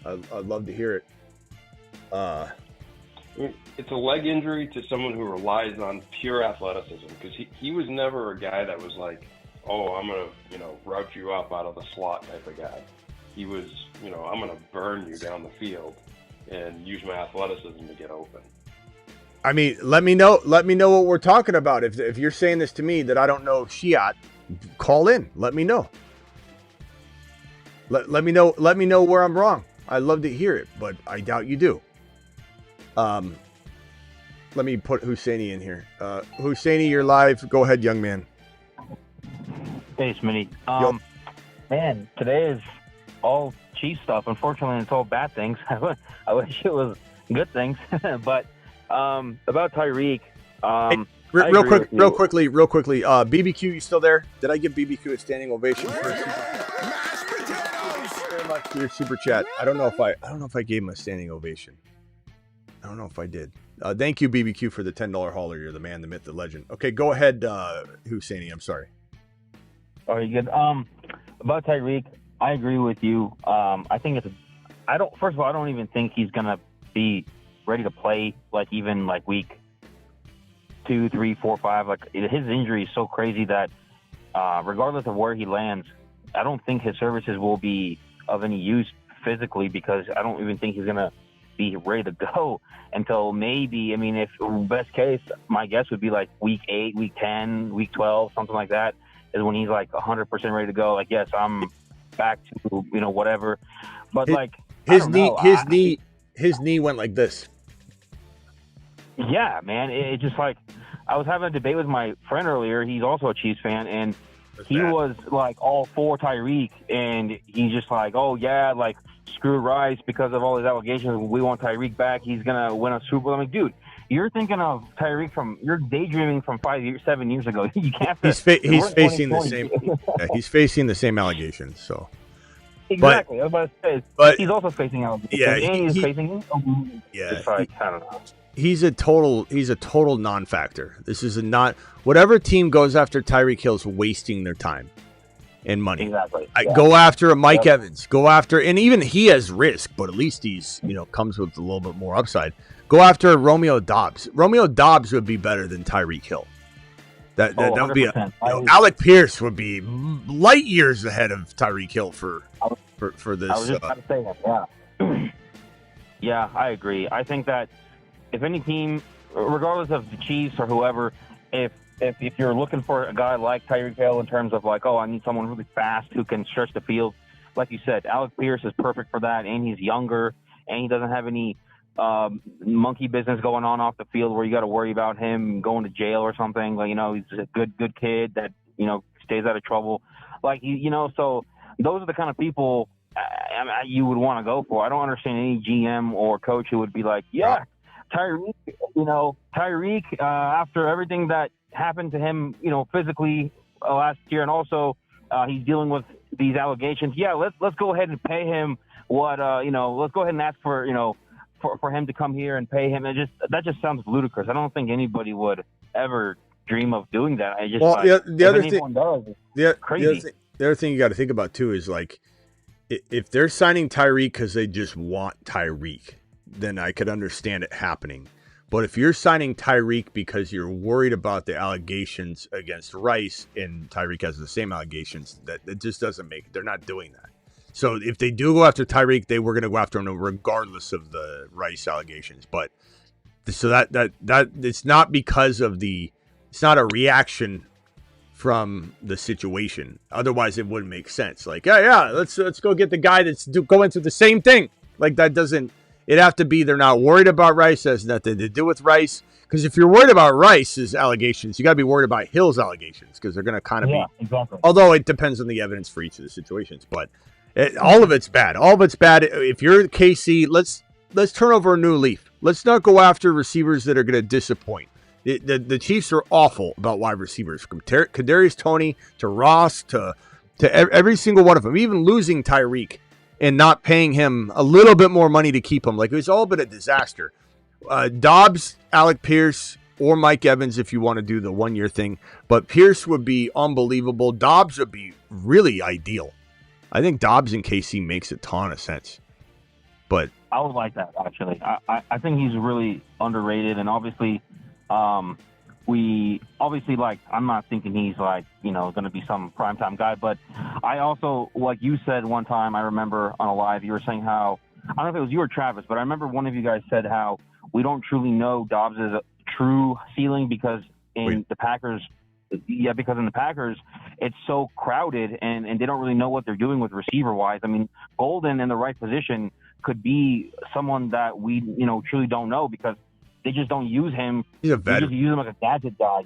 I'd love to hear it. It's a leg injury to someone who relies on pure athleticism, because he was never a guy that was like, oh, I'm going to, route you up out of the slot type of guy. He was, I'm going to burn you down the field and use my athleticism to get open. I mean, let me know what we're talking about. If you're saying this to me that I don't know Shiat, call in. Let me know. Let me know where I'm wrong. I'd love to hear it, but I doubt you do. Let me put Husseini in here. Husseini, you're live. Go ahead, young man. Hey, Smitty. Man, today is all Chiefs stuff. Unfortunately, it's all bad things. I wish it was good things. But about Tyreek, hey, real quickly. BBQ, you still there? Did I give BBQ a standing ovation for a very much for your super chat? I don't know if I gave him a standing ovation. I don't know if I did. Thank you, BBQ, for the $10 hauler. You're the man, the myth, the legend. Okay, go ahead, Husseini. I'm sorry. All right, good. About Tyreek, I agree with you. I think first of all, I don't even think he's gonna be ready to play even week 2, 3, 4, 5. His injury is so crazy that regardless of where he lands, I don't think his services will be of any use physically, because I don't even think he's gonna be ready to go until maybe, if best case, my guess would be week 8, week 10, week 12, something like that, is when he's 100% ready to go. Yes, I'm back to, whatever. But his knee went like this. Yeah, man. It just I was having a debate with my friend earlier. He's also a Chiefs fan, and he was all for Tyreek, and he's just oh yeah, screw Rice because of all his allegations. We want Tyreek back. He's gonna win a Super Bowl. I'm like, dude, you're thinking of Tyreek you're daydreaming from 7 years ago. You can't. He's facing the same. Yeah, he's facing the same allegations. So exactly, I was about to say. But he's also facing allegations. Yeah, and he's facing. Yeah, I don't know. He's a total non-factor. This is whatever team goes after Tyreek Hill is wasting their time and money. Exactly. Go after a Mike Evans. Go after, and even he has risk, but at least he's comes with a little bit more upside. Go after a Romeo Doubs. Romeo Doubs would be better than Tyreek Hill. That would be Alec Pierce would be light years ahead of Tyreek Hill for this. I was just about to say that. Yeah. Yeah, I agree. I think that if any team, regardless of the Chiefs or whoever, if you're looking for a guy like Tyreek Hill in terms of I need someone really fast who can stretch the field, like you said, Alec Pierce is perfect for that, and he's younger, and he doesn't have any monkey business going on off the field where you got to worry about him going to jail or something. He's a good kid that stays out of trouble. So those are the kind of people you would want to go for. I don't understand any GM or coach who would be like, Tyreek, after everything that happened to him, physically last year, and also he's dealing with these allegations. Yeah, let's go ahead and pay him what let's go ahead and ask for for him to come here and pay him. That just sounds ludicrous. I don't think anybody would ever dream of doing that. I just the other thing you got to think about too is like, if they're signing Tyreek because they just want Tyreek, then I could understand it happening. But if you're signing Tyreek because you're worried about the allegations against Rice, and Tyreek has the same allegations, that it just doesn't make. They're not doing that. So if they do go after Tyreek, they were going to go after him regardless of the Rice allegations. But so that it's not because of it's not a reaction from the situation. Otherwise, it wouldn't make sense. Like, let's go get the guy that's going through the same thing. Like, that doesn't. It'd have to be they're not worried about Rice. It has nothing to do with Rice. Because if you're worried about Rice's allegations, you got to be worried about Hill's allegations, because they're going to kind of be. Exactly. Although it depends on the evidence for each of the situations, but all of it's bad. All of it's bad. If you're KC, let's turn over a new leaf. Let's not go after receivers that are going to disappoint. The Chiefs are awful about wide receivers, from Kadarius Toney to Ross to every single one of them. Even losing Tyreek and not paying him a little bit more money to keep him, like, it was all been a disaster. Dobbs, Alec Pierce, or Mike Evans if you want to do the 1-year thing, but Pierce would be unbelievable. Dobbs would be really ideal. I think Dobbs in KC makes a ton of sense. But I would like that, actually. I think he's really underrated, and obviously, I'm not thinking he's going to be some primetime guy, but I also, like you said one time, I remember on a live, you were saying how, I don't know if it was you or Travis, but I remember one of you guys said how we don't truly know Dobbs' true ceiling because in the Packers, it's so crowded and they don't really know what they're doing with receiver-wise. I mean, Golden in the right position could be someone that we, truly don't know because they just don't use him. He's a veteran. They just use him like a gadget guy,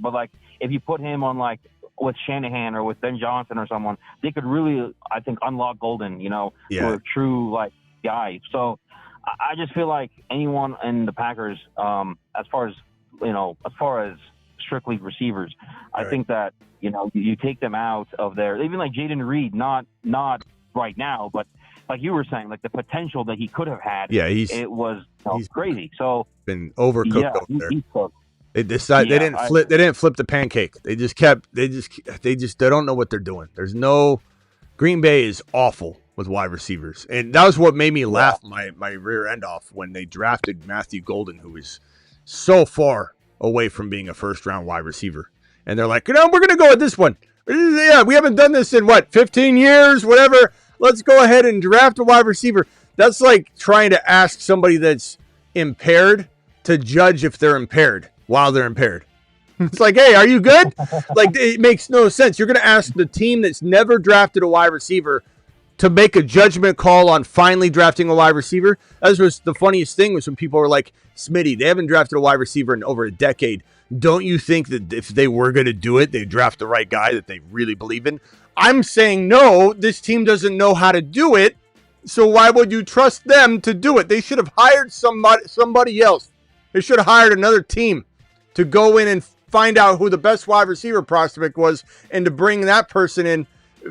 but if you put him on with Shanahan or with Ben Johnson or someone, they could really, I think, unlock Golden, for a true guy. So I just feel like anyone in the Packers, as far as strictly receivers, I think that you take them out of there. Even like Jaden Reed, not right now, but like you were saying, like the potential that he could have had. Yeah, it was crazy. So been overcooked over there. They decided they didn't flip the pancake. They don't know what they're doing. There's no. Green Bay is awful with wide receivers, and that was what made me laugh my rear end off when they drafted Matthew Golden, who is so far away from being a first-round wide receiver. And they're like, we're going to go with this one. Yeah, we haven't done this in, 15 years, whatever. Let's go ahead and draft a wide receiver. That's like trying to ask somebody that's impaired to judge if they're impaired while they're impaired. It's like, hey, are you good? It makes no sense. You're going to ask the team that's never drafted a wide receiver to make a judgment call on finally drafting a wide receiver. That was the funniest thing, was when people were like, Smitty, they haven't drafted a wide receiver in over a decade. Don't you think that if they were going to do it, they'd draft the right guy that they really believe in? I'm saying no, this team doesn't know how to do it, so why would you trust them to do it? They should have hired somebody else. They should have hired another team to go in and find out who the best wide receiver prospect was and to bring that person in,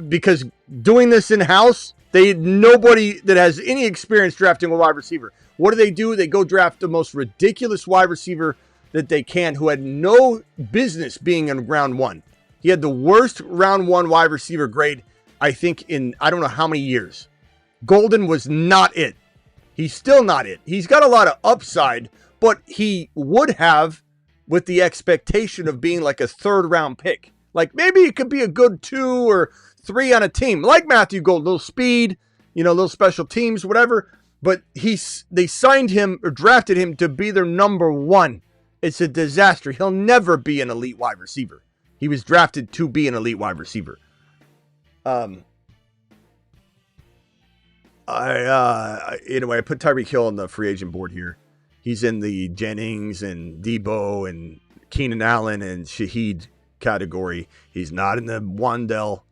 because doing this in-house, nobody that has any experience drafting a wide receiver. What do? They go draft the most ridiculous wide receiver that they can, who had no business being in round one. He had the worst round one wide receiver grade, I think, in I don't know how many years. Golden was not it. He's still not it. He's got a lot of upside, but he would have, with the expectation of being like a third-round pick. Like, maybe it could be a good 2 or 3 on a team, like Matthew Golden, little speed, little special teams, whatever. But they signed him or drafted him to be their number 1. It's a disaster. He'll never be an elite wide receiver. He was drafted to be an elite wide receiver. Anyway, I put Tyreek Hill on the free agent board here. He's in the Jennings and Debo and Keenan Allen and Shaheed category. He's not in the Wandell,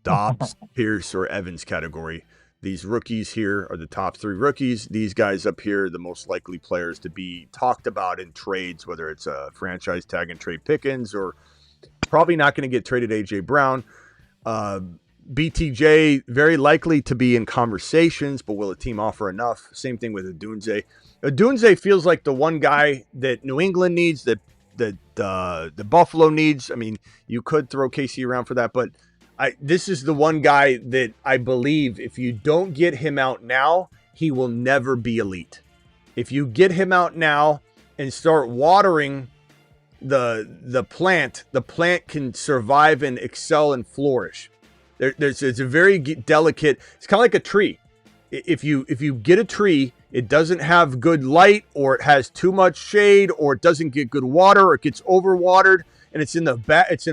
Dobbs, Pierce, or Evans category. These rookies here are the top 3 rookies. These guys up here are the most likely players to be talked about in trades, whether it's a franchise tag and trade Pickens or probably not going to get traded A.J. Brown. BTJ, very likely to be in conversations, but will a team offer enough? Same thing with Odunze. Odunze feels like the one guy that New England needs, that the Buffalo needs. I mean, you could throw KC around for that, but this is the one guy that I believe if you don't get him out now, he will never be elite. If you get him out now and start watering the plant can survive and excel and flourish. It's a very delicate, it's kind of like a tree. If you get a tree, it doesn't have good light, or it has too much shade, or it doesn't get good water, or it gets overwatered, and it's in a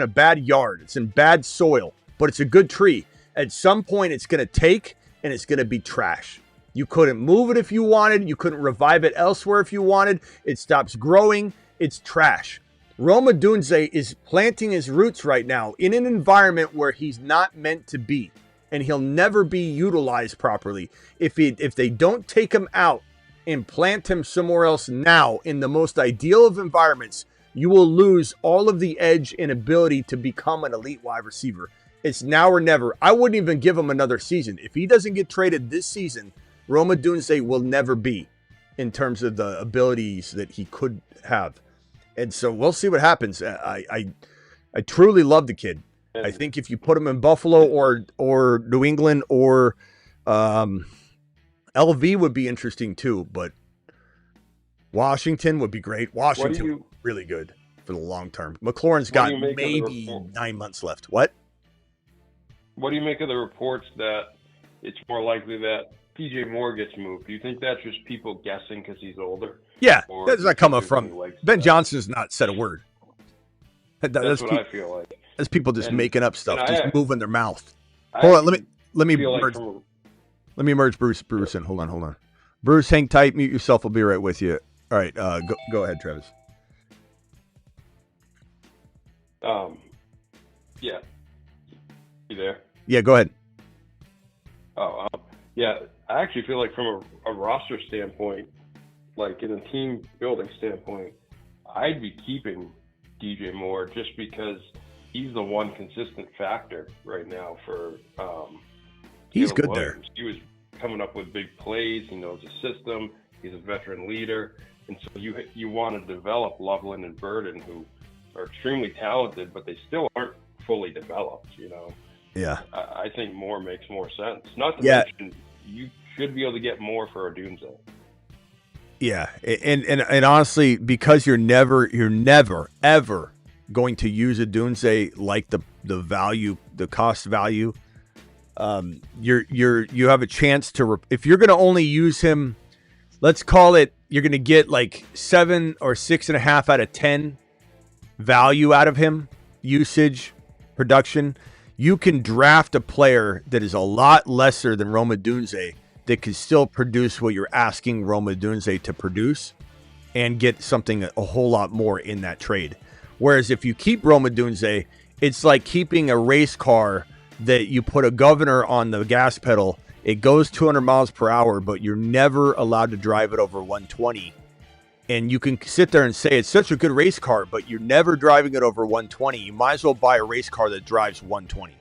bad yard. It's in bad soil. But it's a good tree. At some point, it's going to take, and it's going to be trash. You couldn't move it if you wanted. You couldn't revive it elsewhere if you wanted. It stops growing. It's trash. Rome Odunze is planting his roots right now in an environment where he's not meant to be, and he'll never be utilized properly. If they don't take him out and plant him somewhere else now in the most ideal of environments, you will lose all of the edge and ability to become an elite wide receiver. It's now or never. I wouldn't even give him another season. If he doesn't get traded this season, Rome Odunze will never be in terms of the abilities that he could have. And so we'll see what happens. I truly love the kid. I think if you put him in Buffalo or New England or LV would be interesting too, but Washington would be great. Washington really good for the long term. McLaurin's got maybe 9 months left. What do you make of the reports that it's more likely that DJ Moore gets moved? Do you think that's just people guessing because he's older? Yeah, that's not coming from Ben Johnson's not said a word. That's what I feel like. That's people just making up stuff, just moving their mouth. Hold on, let me merge Bruce in. Hold on. Bruce, hang tight, mute yourself. I'll be right with you. All right, go ahead, Travis. Yeah. You there? Yeah, go ahead. Yeah, I actually feel like from a roster standpoint, like in a team building standpoint, I'd be keeping DJ Moore just because he's the one consistent factor right now for he's Caleb good Williams. there. He was coming up with big plays. He knows the system. He's a veteran leader. And so you want to develop Loveland and Burden, who are extremely talented, but they still aren't fully developed, you know? Yeah. I think Moore makes more sense. Not to mention, you should be able to get more for Odunze. Yeah, and honestly, because you're never ever going to use Odunze like the value, the cost value. You have a chance to if you're going to only use him, let's call it, you're going to get like 7 or 6.5 out of 10 value out of him, usage, production. You can draft a player that is a lot lesser than Rome Odunze that can still produce what you're asking Rome Odunze to produce and get something a whole lot more in that trade. Whereas if you keep Rome Odunze, it's like keeping a race car that you put a governor on the gas pedal. It goes 200 miles per hour, but you're never allowed to drive it over 120. And you can sit there and say it's such a good race car, but you're never driving it over 120. You might as well buy a race car that drives 120.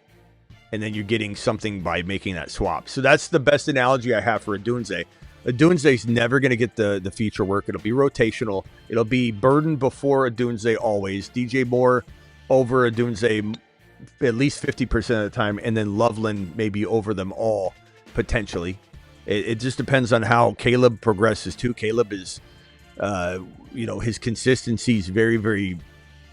And then you're getting something by making that swap. So that's the best analogy I have for Odunze. Odunze's never going to get the feature work. It'll be rotational. It'll be Burden before Odunze always. DJ Moore over Odunze at least 50% of the time. And then Loveland maybe over them all, potentially. It just depends on how Caleb progresses too. Caleb is... his consistency is very, very,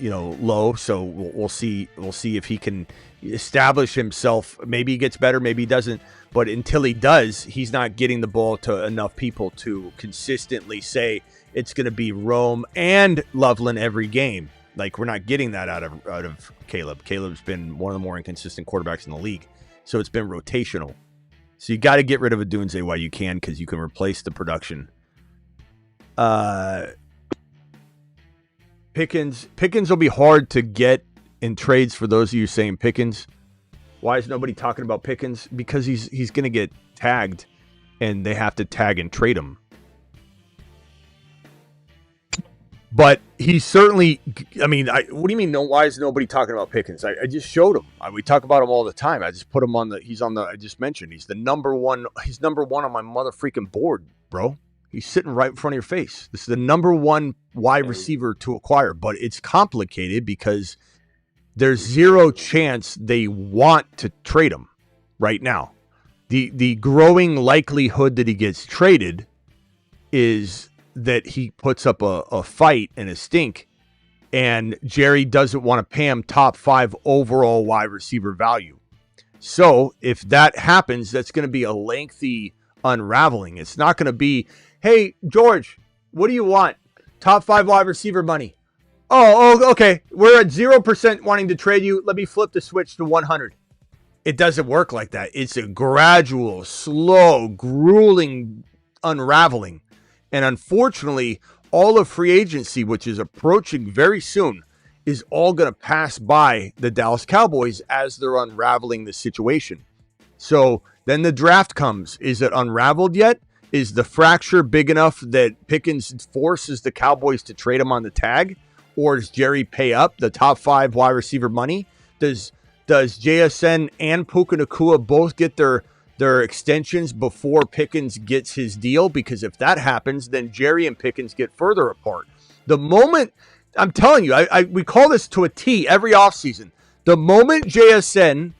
low. So we'll see if he can establish himself. Maybe he gets better, maybe he doesn't. But until he does, he's not getting the ball to enough people to consistently say it's going to be Rome and Loveland every game. Like, we're not getting that out of Caleb. Caleb's been one of the more inconsistent quarterbacks in the league. So it's been rotational. So you got to get rid of Odunze while you can, because you can replace the production. Pickens will be hard to get in trades for those of you saying Pickens. Why is nobody talking about Pickens? Because he's going to get tagged, and they have to tag and trade him. But he certainly, I mean, what do you mean? No, why is nobody talking about Pickens? I just showed him. We talk about him all the time. I just put him on I just mentioned, he's the number one. He's number one on my mother freaking board, bro. He's sitting right in front of your face. This is the number one wide receiver to acquire, but it's complicated because there's zero chance they want to trade him right now. The growing likelihood that he gets traded is that he puts up a fight and a stink, and Jerry doesn't want to pay him top 5 overall wide receiver value. So if that happens, that's going to be a lengthy unraveling. It's not going to be, hey, George, what do you want? Top 5 wide receiver money. Oh, okay. We're at 0% wanting to trade you. Let me flip the switch to 100. It doesn't work like that. It's a gradual, slow, grueling unraveling. And unfortunately, all of free agency, which is approaching very soon, is all going to pass by the Dallas Cowboys as they're unraveling the situation. So then the draft comes. Is it unraveled yet? Is the fracture big enough that Pickens forces the Cowboys to trade him on the tag? Or does Jerry pay up the top 5 wide receiver money? Does JSN and Puka Nacua both get their extensions before Pickens gets his deal? Because if that happens, then Jerry and Pickens get further apart. The moment, I'm telling you, we call this to a T every offseason. The moment JSN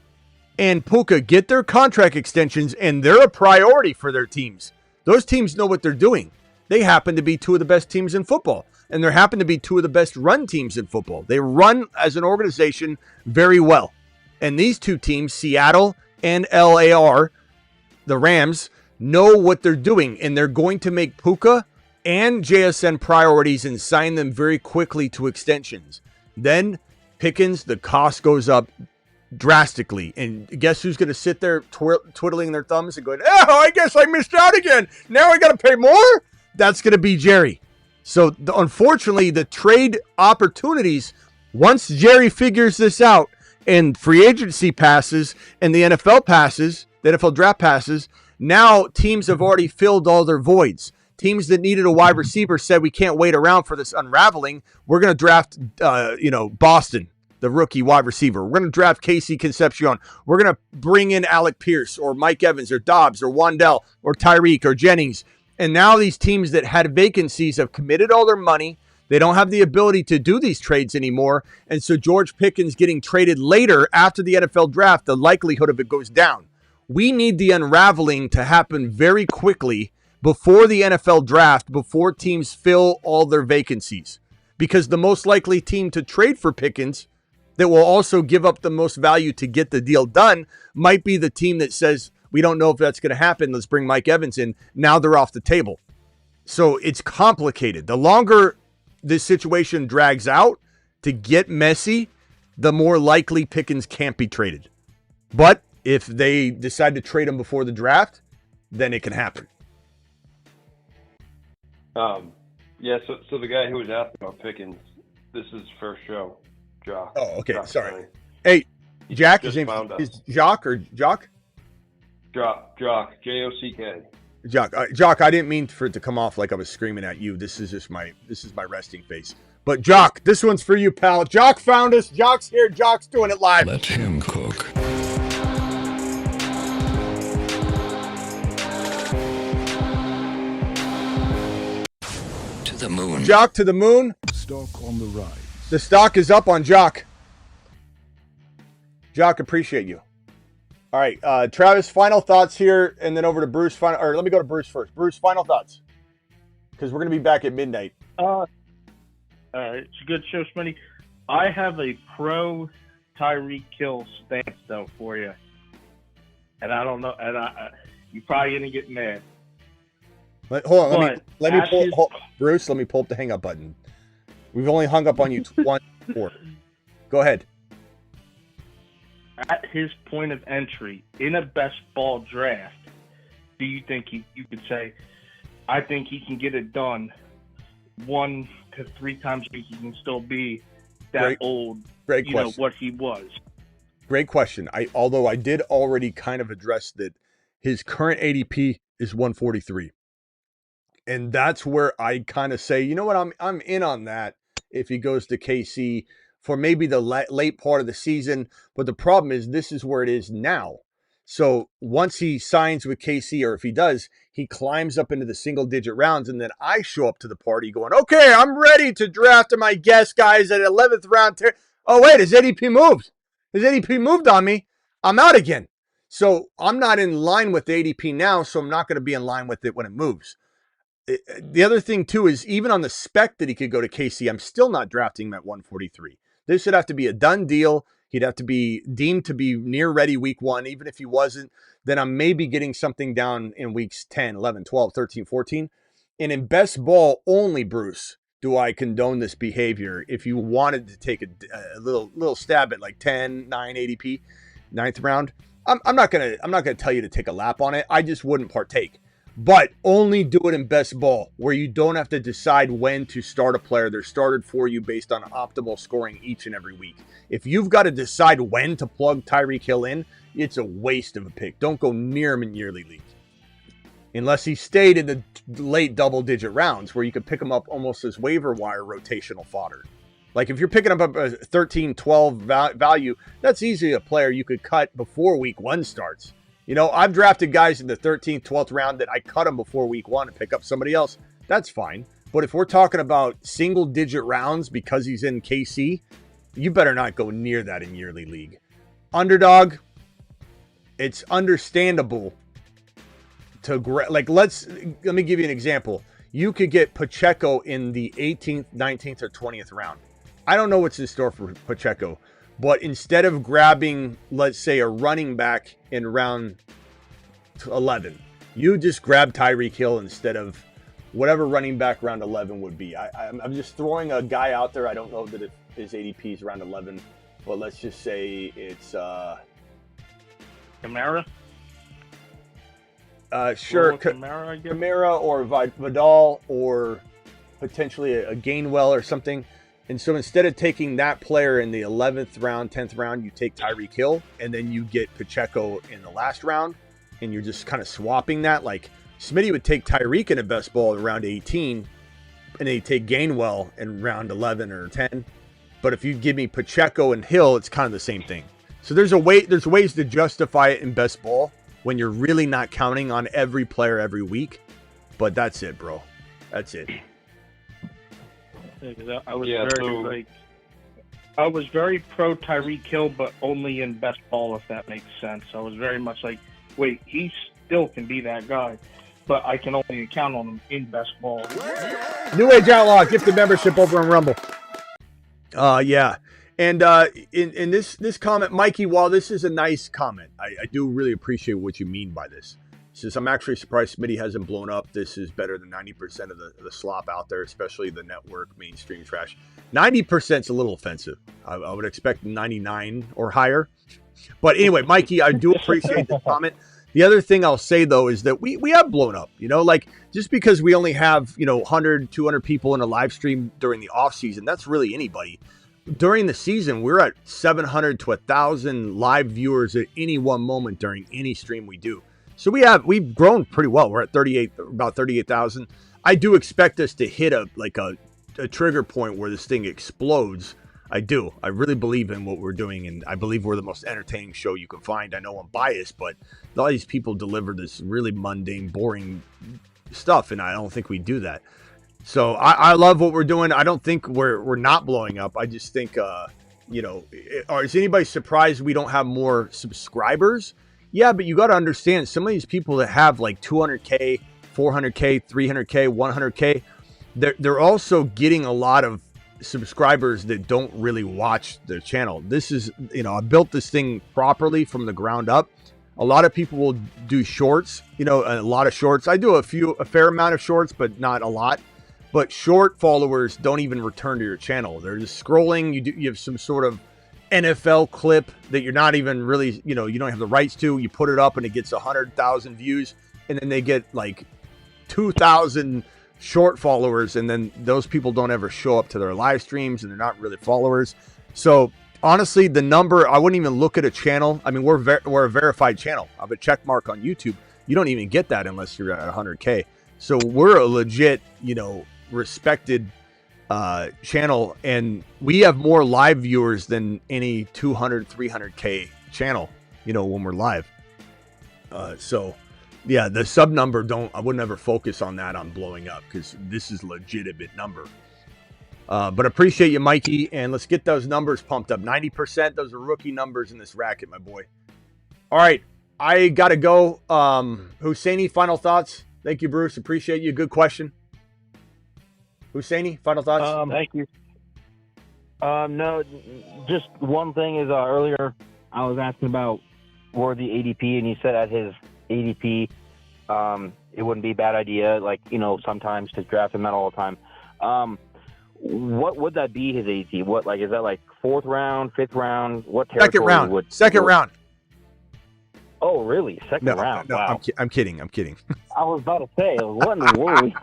and Puka get their contract extensions and they're a priority for their teams, those teams know what they're doing. They happen to be 2 of the best teams in football, and there happen to be 2 of the best run teams in football. They run as an organization very well. And these 2 teams, Seattle and LAR, the Rams, know what they're doing, and they're going to make Puka and JSN priorities and sign them very quickly to extensions. Then Pickens, the cost goes up drastically. And guess who's going to sit there twiddling their thumbs and going, oh, I guess I missed out again. Now I got to pay more? That's going to be Jerry. So unfortunately, the trade opportunities, once Jerry figures this out and free agency passes and the NFL passes, the NFL draft passes, now teams have already filled all their voids. Teams that needed a wide receiver said, we can't wait around for this unraveling. We're going to draft, Boston, the rookie wide receiver. We're going to draft Casey Concepcion. We're going to bring in Alec Pierce or Mike Evans or Dobbs or Wandell or Tyreek or Jennings. And now these teams that had vacancies have committed all their money. They don't have the ability to do these trades anymore. And so George Pickens getting traded later after the NFL draft, the likelihood of it goes down. We need the unraveling to happen very quickly before the NFL draft, before teams fill all their vacancies. Because the most likely team to trade for Pickens that will also give up the most value to get the deal done might be the team that says, we don't know if that's going to happen. Let's bring Mike Evans in. Now they're off the table. So it's complicated. The longer this situation drags out to get messy, the more likely Pickens can't be traded. But if they decide to trade him before the draft, then it can happen. So the guy who was asking about Pickens, this is his first show, Jock. Oh, okay. Jock Sorry. Tony. Hey, Jack, Just his name found us. is Jock or Jock? Jock, Jock. Jock, Jock, I didn't mean for it to come off like I was screaming at you. This is my resting face. But Jock, this one's for you, pal. Jock found us. Jock's here. Jock's doing it live. Let him cook. To the moon. Jock to the moon. Stock on the rise. The stock is up on Jock. Jock, appreciate you. All right, Travis, final thoughts here, and then over to Bruce. Let me go to Bruce first. Bruce, final thoughts, because we're going to be back at midnight. It's a good show, Smitty. I have a pro Tyreek Hill stance though for you, and I don't know, and you're probably going to get mad. Hold on, let me pull Bruce. Let me pull up the hang up button. We've only hung up on you once before. Go ahead. At his point of entry in a best ball draft, do you think you could say, I think he can get it done 1 to 3 times a week? He can still be that Great old, question. What he was. Great question. Although I did already kind of address that his current ADP is 143. And that's where I kind of say, you know what, I'm in on that if he goes to KC for maybe the late part of the season. But the problem is this is where it is now. So once he signs with KC, or if he does, he climbs up into the single-digit rounds, and then I show up to the party going, okay, I'm ready to draft my guest, guys, at 11th round. Oh, wait, his ADP moved. His ADP moved on me. I'm out again. So I'm not in line with the ADP now, so I'm not going to be in line with it when it moves. The other thing, too, is even on the spec that he could go to KC, I'm still not drafting him at 143. This would have to be a done deal. He'd have to be deemed to be near ready week 1. Even if he wasn't, then I'm maybe getting something down in weeks 10, 11, 12, 13, 14. And in best ball only, Bruce, do I condone this behavior. If you wanted to take a little stab at like 10, 9 ADP, 9th round, I'm not gonna tell you to take a lap on it. I just wouldn't partake. But only do it in best ball, where you don't have to decide when to start a player. They're started for you based on optimal scoring each and every week. If you've got to decide when to plug Tyreek Hill in, it's a waste of a pick. Don't go near him in yearly leagues. Unless he stayed in the late double-digit rounds, where you could pick him up almost as waiver wire rotational fodder. Like if you're picking up a 13, 12 value, that's easily a player you could cut before week 1 starts. You know, I've drafted guys in the 13th, 12th round that I cut them before week 1 and pick up somebody else. That's fine. But if we're talking about single-digit rounds because he's in KC, you better not go near that in yearly league. Underdog, it's understandable to let me give you an example. You could get Pacheco in the 18th, 19th, or 20th round. I don't know what's in store for Pacheco. But instead of grabbing, let's say, a running back in round 11, you just grab Tyreek Hill instead of whatever running back round 11 would be. I'm just throwing a guy out there. I don't know that his ADP is round 11, but let's just say it's Kamara. Sure, Kamara or Vidal, or potentially a Gainwell or something. And so instead of taking that player in the 11th round, 10th round, you take Tyreek Hill, and then you get Pacheco in the last round, and you're just kind of swapping that. Like Smitty would take Tyreek in a best ball in round 18, and then he'd take Gainwell in round 11 or 10. But if you give me Pacheco and Hill, it's kind of the same thing. So there's ways to justify it in best ball when you're really not counting on every player every week. But that's it, bro. That's it. I was very pro Tyreek Hill, but only in best ball, if that makes sense. I was very much like, wait, he still can be that guy, but I can only count on him in best ball. New Age Outlaw, gifted membership over on Rumble. Yeah. And in this comment, Mikey, while this is a nice comment, I do really appreciate what you mean by this. Since I'm actually surprised Smitty hasn't blown up. This is better than 90% of the slop out there, especially the network mainstream trash. 90% is a little offensive. I would expect 99 or higher. But anyway, Mikey, I do appreciate the comment. The other thing I'll say, though, is that we have blown up. You know, like just because we only have, 100, 200 people in a live stream during the off season, that's really anybody. During the season, we're at 700 to 1,000 live viewers at any one moment during any stream we do. So we've grown pretty well. We're at about 38,000. I do expect us to hit a trigger point where this thing explodes. I do. I really believe in what we're doing, and I believe we're the most entertaining show you can find. I know I'm biased, but a lot of these people deliver this really mundane, boring stuff, and I don't think we do that. So I love what we're doing. I don't think we're not blowing up. I just think, is anybody surprised we don't have more subscribers? Yeah, but you got to understand, some of these people that have like 200K, 400K, 300K, 100K, they're also getting a lot of subscribers that don't really watch the channel. This is, I built this thing properly from the ground up. A lot of people will do shorts, a lot of shorts. I do a fair amount of shorts, but not a lot. But short followers don't even return to your channel. They're just scrolling. You have some sort of NFL clip that you're not even really, you don't have the rights to. You put it up and it gets 100,000 views, and then they get like 2,000 short followers, and then those people don't ever show up to their live streams, and they're not really followers. So honestly, the number, I wouldn't even look at a channel. I mean, we're a verified channel. I have a check mark on YouTube. You don't even get that unless you're at 100K. So we're a legit, respected channel, and we have more live viewers than any 200, 300K channel, when we're live. So yeah, the sub number I would never focus on that on blowing up, because this is legitimate number. But appreciate you, Mikey, and let's get those numbers pumped up. 90%, those are rookie numbers in this racket, my boy. All right, I got to go. Husseini, final thoughts? Thank you, Bruce. Appreciate you. Good question. Husseini, final thoughts? Thank you. No, just one thing is earlier I was asking about Worthy ADP, and you said at his ADP it wouldn't be a bad idea, sometimes to draft him, not all the time. What would that be, his ADP? What, is that fourth round, fifth round? What territory? Second round. Oh, really? Second round? No, wow. I'm kidding. I was about to say, what in the world?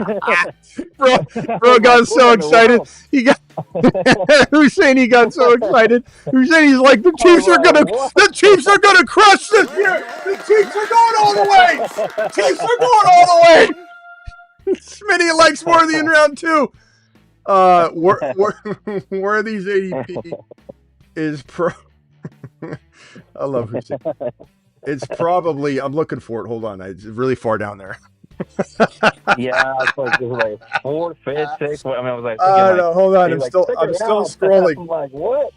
Bro got so excited. He got Husseini got so excited. Husseini's like, the Chiefs are gonna crush this year. The Chiefs are going all the way. Smitty likes Worthy in round 2. Worthy's ADP is pro. I love Husseini. It's probably, I'm looking for it. Hold on. It's really far down there. Yeah, it's like 4th, 5th, 6th. I was like, no, hold on. I'm still scrolling. I'm like, what?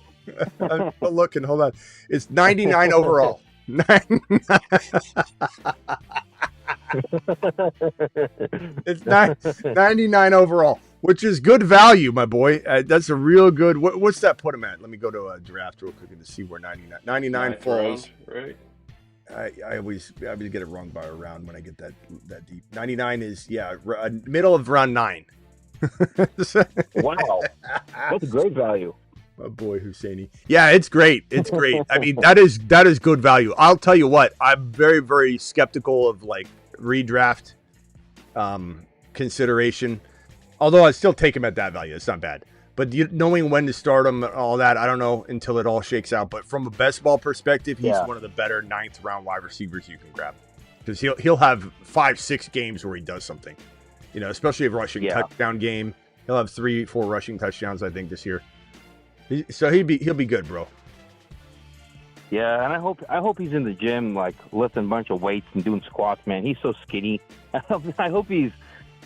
I'm still looking. Hold on. It's 99 overall. It's 99 overall, which is good value, my boy. That's a real good. What's that put him at? Let me go to a draft real quick to see where 99 falls. Right. I always get it wrong by a round when I get that deep. 99 is middle of round 9. Wow, that's a great value. My boy Husseini. Yeah, it's great. It's great. I mean, that is good value. I'll tell you what, I'm very, very skeptical of redraft consideration. Although I still take him at that value. It's not bad. But knowing when to start him and all that, I don't know until it all shakes out. But from a best ball perspective, he's one of the better 9th round wide receivers you can grab. Because he'll have 5-6 games where he does something. Especially a rushing touchdown game. He'll have 3-4 rushing touchdowns, I think, this year. So he'll be good, bro. Yeah, and I hope he's in the gym, lifting a bunch of weights and doing squats, man. He's so skinny. I hope he's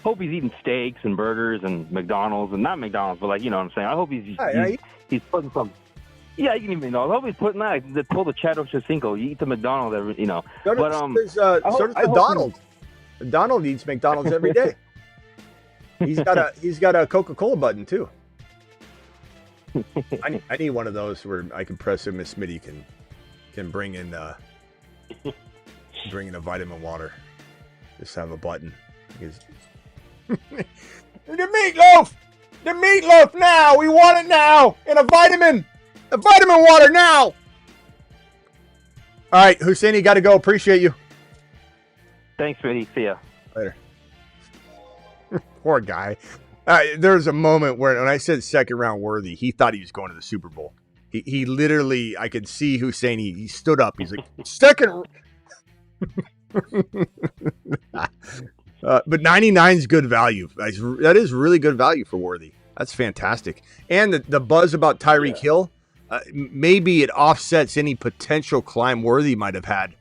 eating steaks and burgers and McDonald's, and not McDonald's, but you know what I'm saying. I hope he's putting some. Yeah, you can eat McDonald's. I hope he's putting that. Pull the Chad Ochocinco. You eat the McDonald's every, But so does the Donald. Donald eats McDonald's every day. He's got a Coca-Cola button too. I need one of those where I can press him and Smitty can bring in a vitamin water. Just have a button. The meatloaf now. We want it now. And a vitamin water now. All right, Husseini, got to go. Appreciate you. Thanks, Smitty. See ya. Later. Poor guy. There was a moment where when I said second round Worthy, he thought he was going to the Super Bowl. He literally, I could see Husseini. He stood up. He's like, second. But 99 is good value. That is really good value for Worthy. That's fantastic. And the buzz about Tyreek Hill, maybe it offsets any potential climb Worthy might have had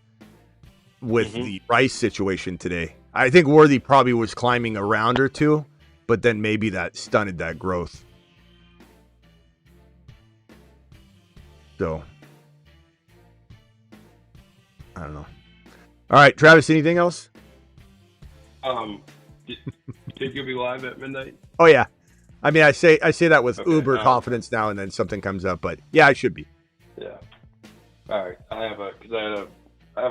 with the Rice situation today. I think Worthy probably was climbing a round or two, but then maybe that stunted that growth. So, I don't know. All right, Travis, anything else? Think you'll be live at midnight? Oh yeah, I mean I say that with uber confidence now, and then something comes up, but yeah, I should be. Yeah. All right, I have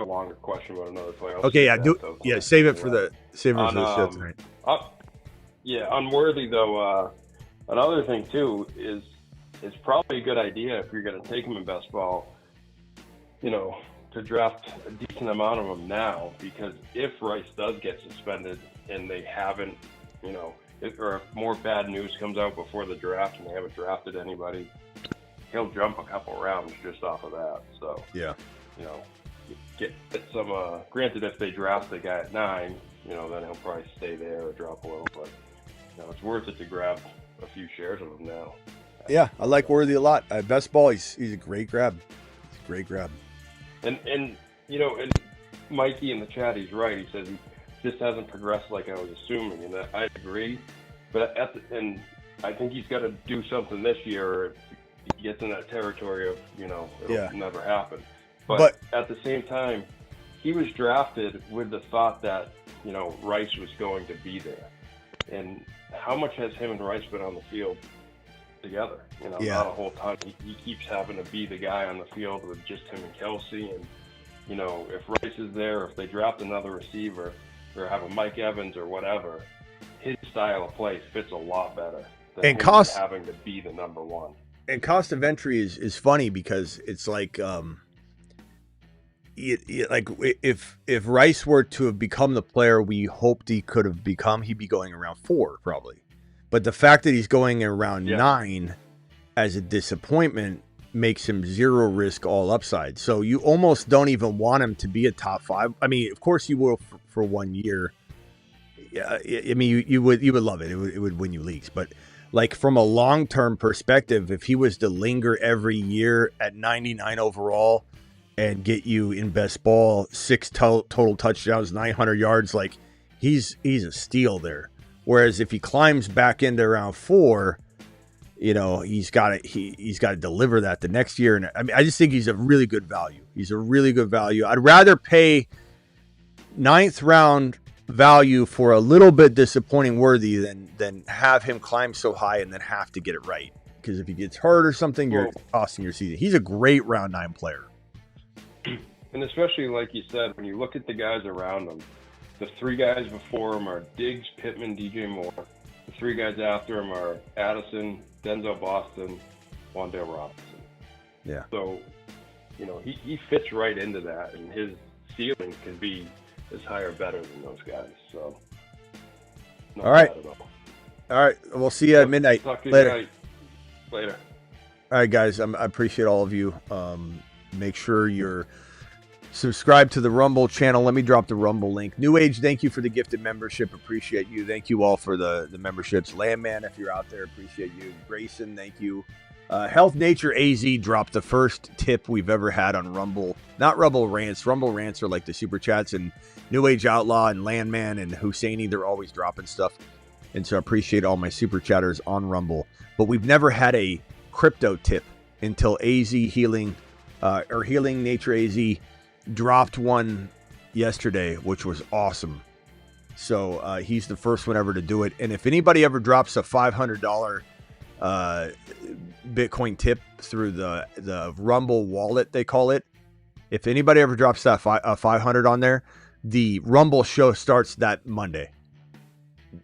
a longer question about another player. Okay, save it for the show tonight. On Worthy though, another thing too is it's probably a good idea if you're going to take him in best ball, to draft a decent amount of them now, because if Rice does get suspended and they haven't, or if more bad news comes out before the draft and they haven't drafted anybody, he'll jump a couple rounds just off of that. So Yeah. you know, get some. Granted, if they draft the guy at 9, you know, then he'll probably stay there or drop a little. But you know, it's worth it to grab a few shares of him now. Yeah, I like Worthy a lot. Best ball, he's a great grab. He's a great grab. And you know, and Mikey in the chat, he's right. He says he just hasn't progressed like I was assuming, and I agree. But and I think he's got to do something this year, or he gets in that territory of, you know, it'll never happen. But at the same time, he was drafted with the thought that, you know, Rice was going to be there. And how much has him and Rice been on the field together? You know, not a whole ton. He keeps having to be the guy on the field with just him and Kelsey. And, you know, if Rice is there, if they draft another receiver or have a Mike Evans or whatever, his style of play fits a lot better than him having to be the number one. And cost of entry is funny because it's like, like if Rice were to have become the player we hoped he could have become, he'd be going around 4 probably. But the fact that he's going around 9 as a disappointment makes him 0 risk, all upside. So you almost don't even want him to be a top 5. I mean, of course you will for 1 year. Yeah, I mean you would love it. It would win you leagues, but like from a long-term perspective, if he was to linger every year at 99 overall and get you in best ball, 6 total touchdowns, 900 yards, like he's a steal there. Whereas if he climbs back into around 4, you know, he's got to deliver that the next year. And I mean, I just think he's a really good value. He's a really good value. I'd rather pay 9th round value for a little bit disappointing Worthy than have him climb so high and then have to get it right. Because if he gets hurt or something, you're costing your season. He's a great round 9 player. And especially like you said, when you look at the guys around him, the 3 guys before him are Diggs, Pittman, DJ Moore. The 3 guys after him are Addison, Denzel Boston, Wan'Dale Robinson. Yeah. So, you know, he fits right into that, and his ceiling can be as high or better than those guys. So, all right. All right. We'll see you at midnight. Talk to you later. Later. All right, guys. I appreciate all of you. Make sure you're subscribed to the Rumble channel. Let me drop the Rumble link. New Age, thank you for the gifted membership. Appreciate you. Thank you all for the memberships. Landman, if you're out there, appreciate you. Grayson, thank you. Health Nature AZ dropped the first tip we've ever had on Rumble. Not Rumble Rants. Rumble Rants are like the super chats, and New Age Outlaw and Landman and Husseini, they're always dropping stuff. And so I appreciate all my super chatters on Rumble. But we've never had a crypto tip until AZ Healing, or Healing Nature AZ dropped one yesterday, which was awesome. So he's the first one ever to do it. And if anybody ever drops a $500 Bitcoin tip through the Rumble wallet, they call it, if anybody ever drops that 500 on there, the Rumble show starts that Monday.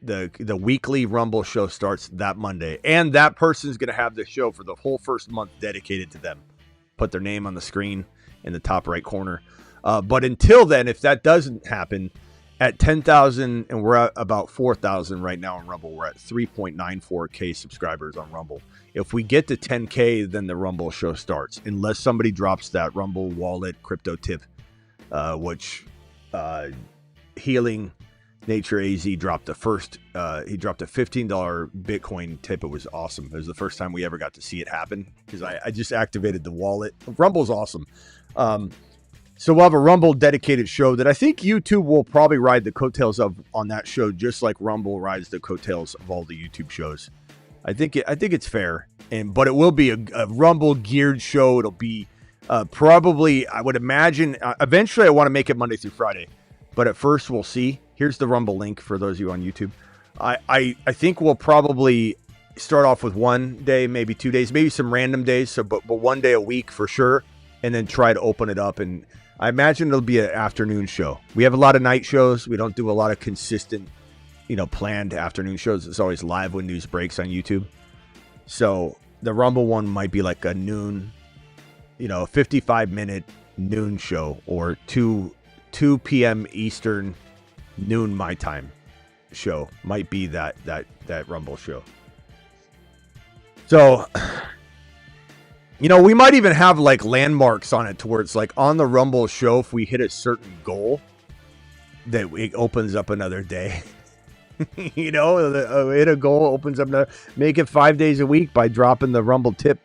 The weekly Rumble show starts that Monday, and that person's going to have the show for the whole first month dedicated to them. Put their name on the screen in the top right corner. But until then, if that doesn't happen, at 10,000, and we're at about 4,000 right now on Rumble, we're at 3.94K subscribers on Rumble. If we get to 10K, then the Rumble show starts, unless somebody drops that Rumble wallet crypto tip, which Healing Nature AZ dropped the first. He dropped a $15 Bitcoin tip. It was awesome. It was the first time we ever got to see it happen because I just activated the wallet. Rumble's awesome. So we'll have a Rumble dedicated show that I think YouTube will probably ride the coattails of on that show, just like Rumble rides the coattails of all the YouTube shows. I think it's fair, but it will be a Rumble geared show. It'll be probably, I would imagine, eventually I want to make it Monday through Friday, but at first we'll see. Here's the Rumble link for those of you on YouTube. I think we'll probably start off with 1 day, maybe 2 days, maybe some random days. So, but 1 day a week for sure, and then try to open it up. And I imagine it'll be an afternoon show. We have a lot of night shows. We don't do a lot of consistent, planned afternoon shows. It's always live when news breaks on YouTube. So the Rumble one might be like a noon, 55-minute noon show, or 2 p.m. Eastern, noon my time show might be that Rumble show. So You know, we might even have like landmarks on it towards like on the Rumble show. If we hit a certain goal, that it opens up another day. You know, hit a goal, opens up another. Make it 5 days a week by dropping the Rumble tip.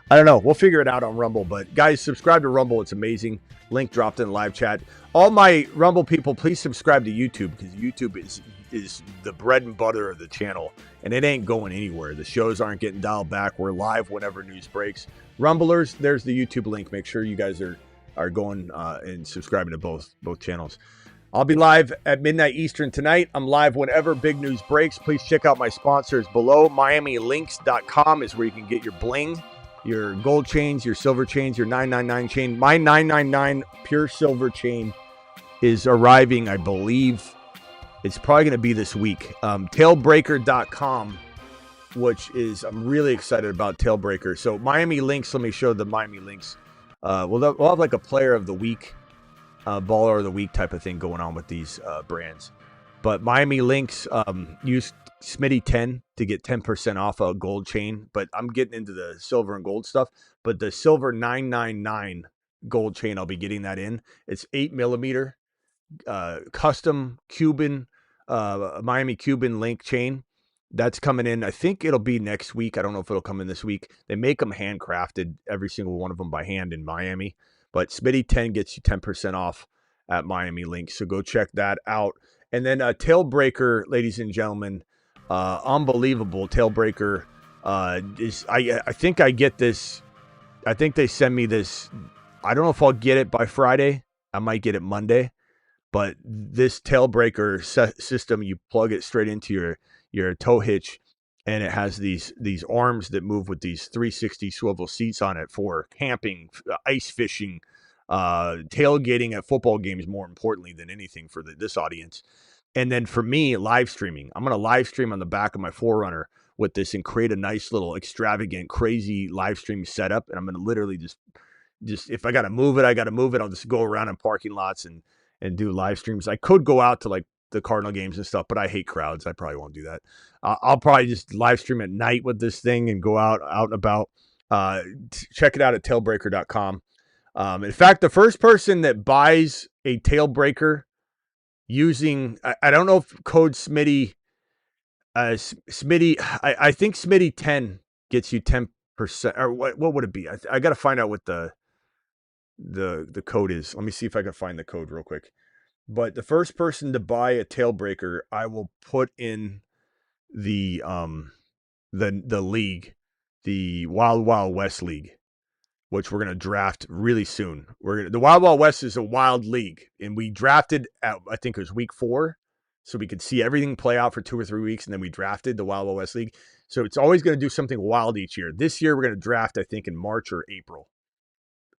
I don't know. We'll figure it out on Rumble. But guys, subscribe to Rumble. It's amazing. Link dropped in the live chat. All my Rumble people, please subscribe to YouTube because YouTube is the bread and butter of the channel, and it ain't going anywhere. The shows aren't getting dialed back. We're live whenever news breaks. Rumblers, there's the YouTube link. Make sure you guys are going and subscribing to both channels. I'll be live at midnight Eastern tonight. I'm live whenever big news breaks. Please check out my sponsors below. MiamiLinks.com is where you can get your bling, your gold chains, your silver chains, your 999 chain. My 999 pure silver chain is arriving, I believe. It's probably going to be this week. Tailbreaker.com, which is, I'm really excited about Tailbreaker. So Miami Links, let me show the Miami Links. We'll have like a player of the week, baller of the week type of thing going on with these brands. But Miami Links, use Smitty 10 to get 10% off a gold chain. But I'm getting into the silver and gold stuff. But the silver 999 gold chain, I'll be getting that in. It's 8mm, custom Cuban, Miami Cuban link chain. That's coming in. I think it'll be next week. I don't know if it'll come in this week. They make them handcrafted, every single one of them by hand in Miami. But Smitty 10 gets you 10% off at Miami Links. So go check that out. And then Tailbreaker, ladies and gentlemen, unbelievable. Tailbreaker is, I think I get this. I think they send me this. I don't know if I'll get it by Friday. I might get it Monday. But this Tailbreaker system, you plug it straight into your tow hitch, and it has these arms that move with these 360 swivel seats on it for camping, ice fishing, tailgating at football games, more importantly than anything for this audience. And then for me, live streaming. I'm going to live stream on the back of my 4Runner with this and create a nice little extravagant, crazy live stream setup. And I'm going to literally just if I got to move it, I got to move it. I'll just go around in parking lots and do live streams. I could go out to like the Cardinal games and stuff, but I hate crowds. I probably won't do that. I'll probably just live stream at night with this thing and go out and about. Check it out at tailbreaker.com. In fact, the first person that buys a Tailbreaker using, I don't know if code Smitty, I think Smitty 10 gets you 10%, or what would it be? I got to find out what the code is. Let me see if I can find the code real quick. But the first person to buy a Tailbreaker, I will put in the league, the Wild Wild West League, which we're gonna draft really soon. The Wild Wild West is a wild league, and we drafted at, I think it was week 4, so we could see everything play out for 2 or 3 weeks, and then we drafted the Wild Wild West League. So it's always going to do something wild each year. This year we're going to draft, I think, in March or April.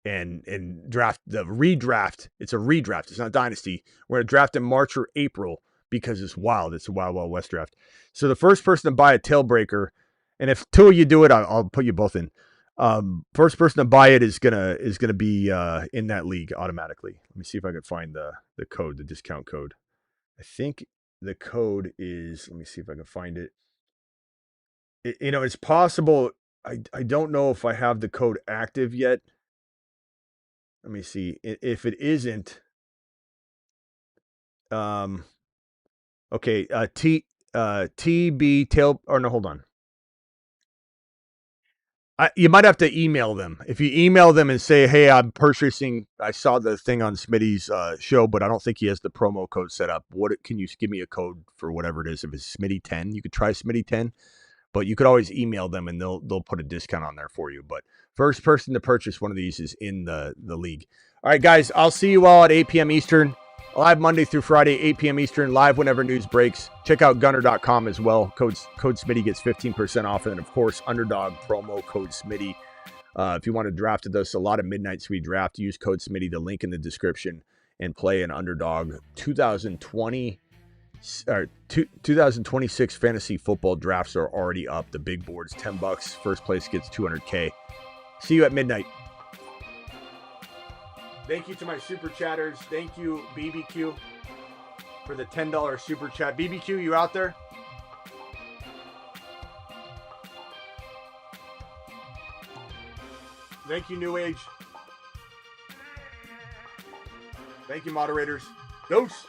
And draft the redraft. It's a redraft. It's not dynasty. We're going to draft in March or April because it's wild. It's a Wild Wild West draft. So the first person to buy a Tailbreaker, and if 2 of you do it, I'll put you both in. First person to buy it is gonna be in that league automatically. Let me see if I can find the code, the discount code. I think the code is. Let me see if I can find it. It's possible. I don't know if I have the code active yet. Let me see if it isn't. Okay. TB tail, or no, hold on. You might have to email them. If you email them and say, "Hey, I'm purchasing. I saw the thing on Smitty's show, but I don't think he has the promo code set up. Can you give me a code for whatever it is? If it's Smitty 10, you could try Smitty 10." But you could always email them and they'll put a discount on there for you. But first person to purchase one of these is in the league. All right, guys, I'll see you all at 8 p.m. Eastern. Live Monday through Friday, 8 p.m. Eastern. Live whenever news breaks. Check out gunner.com as well. Code Smitty gets 15% off. And, of course, Underdog promo code Smitty. If you want to draft with us, a lot of Midnight Sweet draft, use code Smitty, the link in the description, and play an Underdog 2026 fantasy football drafts are already up. The big board's $10. First place gets $200K. See you at midnight. Thank you to my super chatters. Thank you, BBQ, for the $10 super chat. BBQ, you out there? Thank you, New Age. Thank you, moderators. Dose.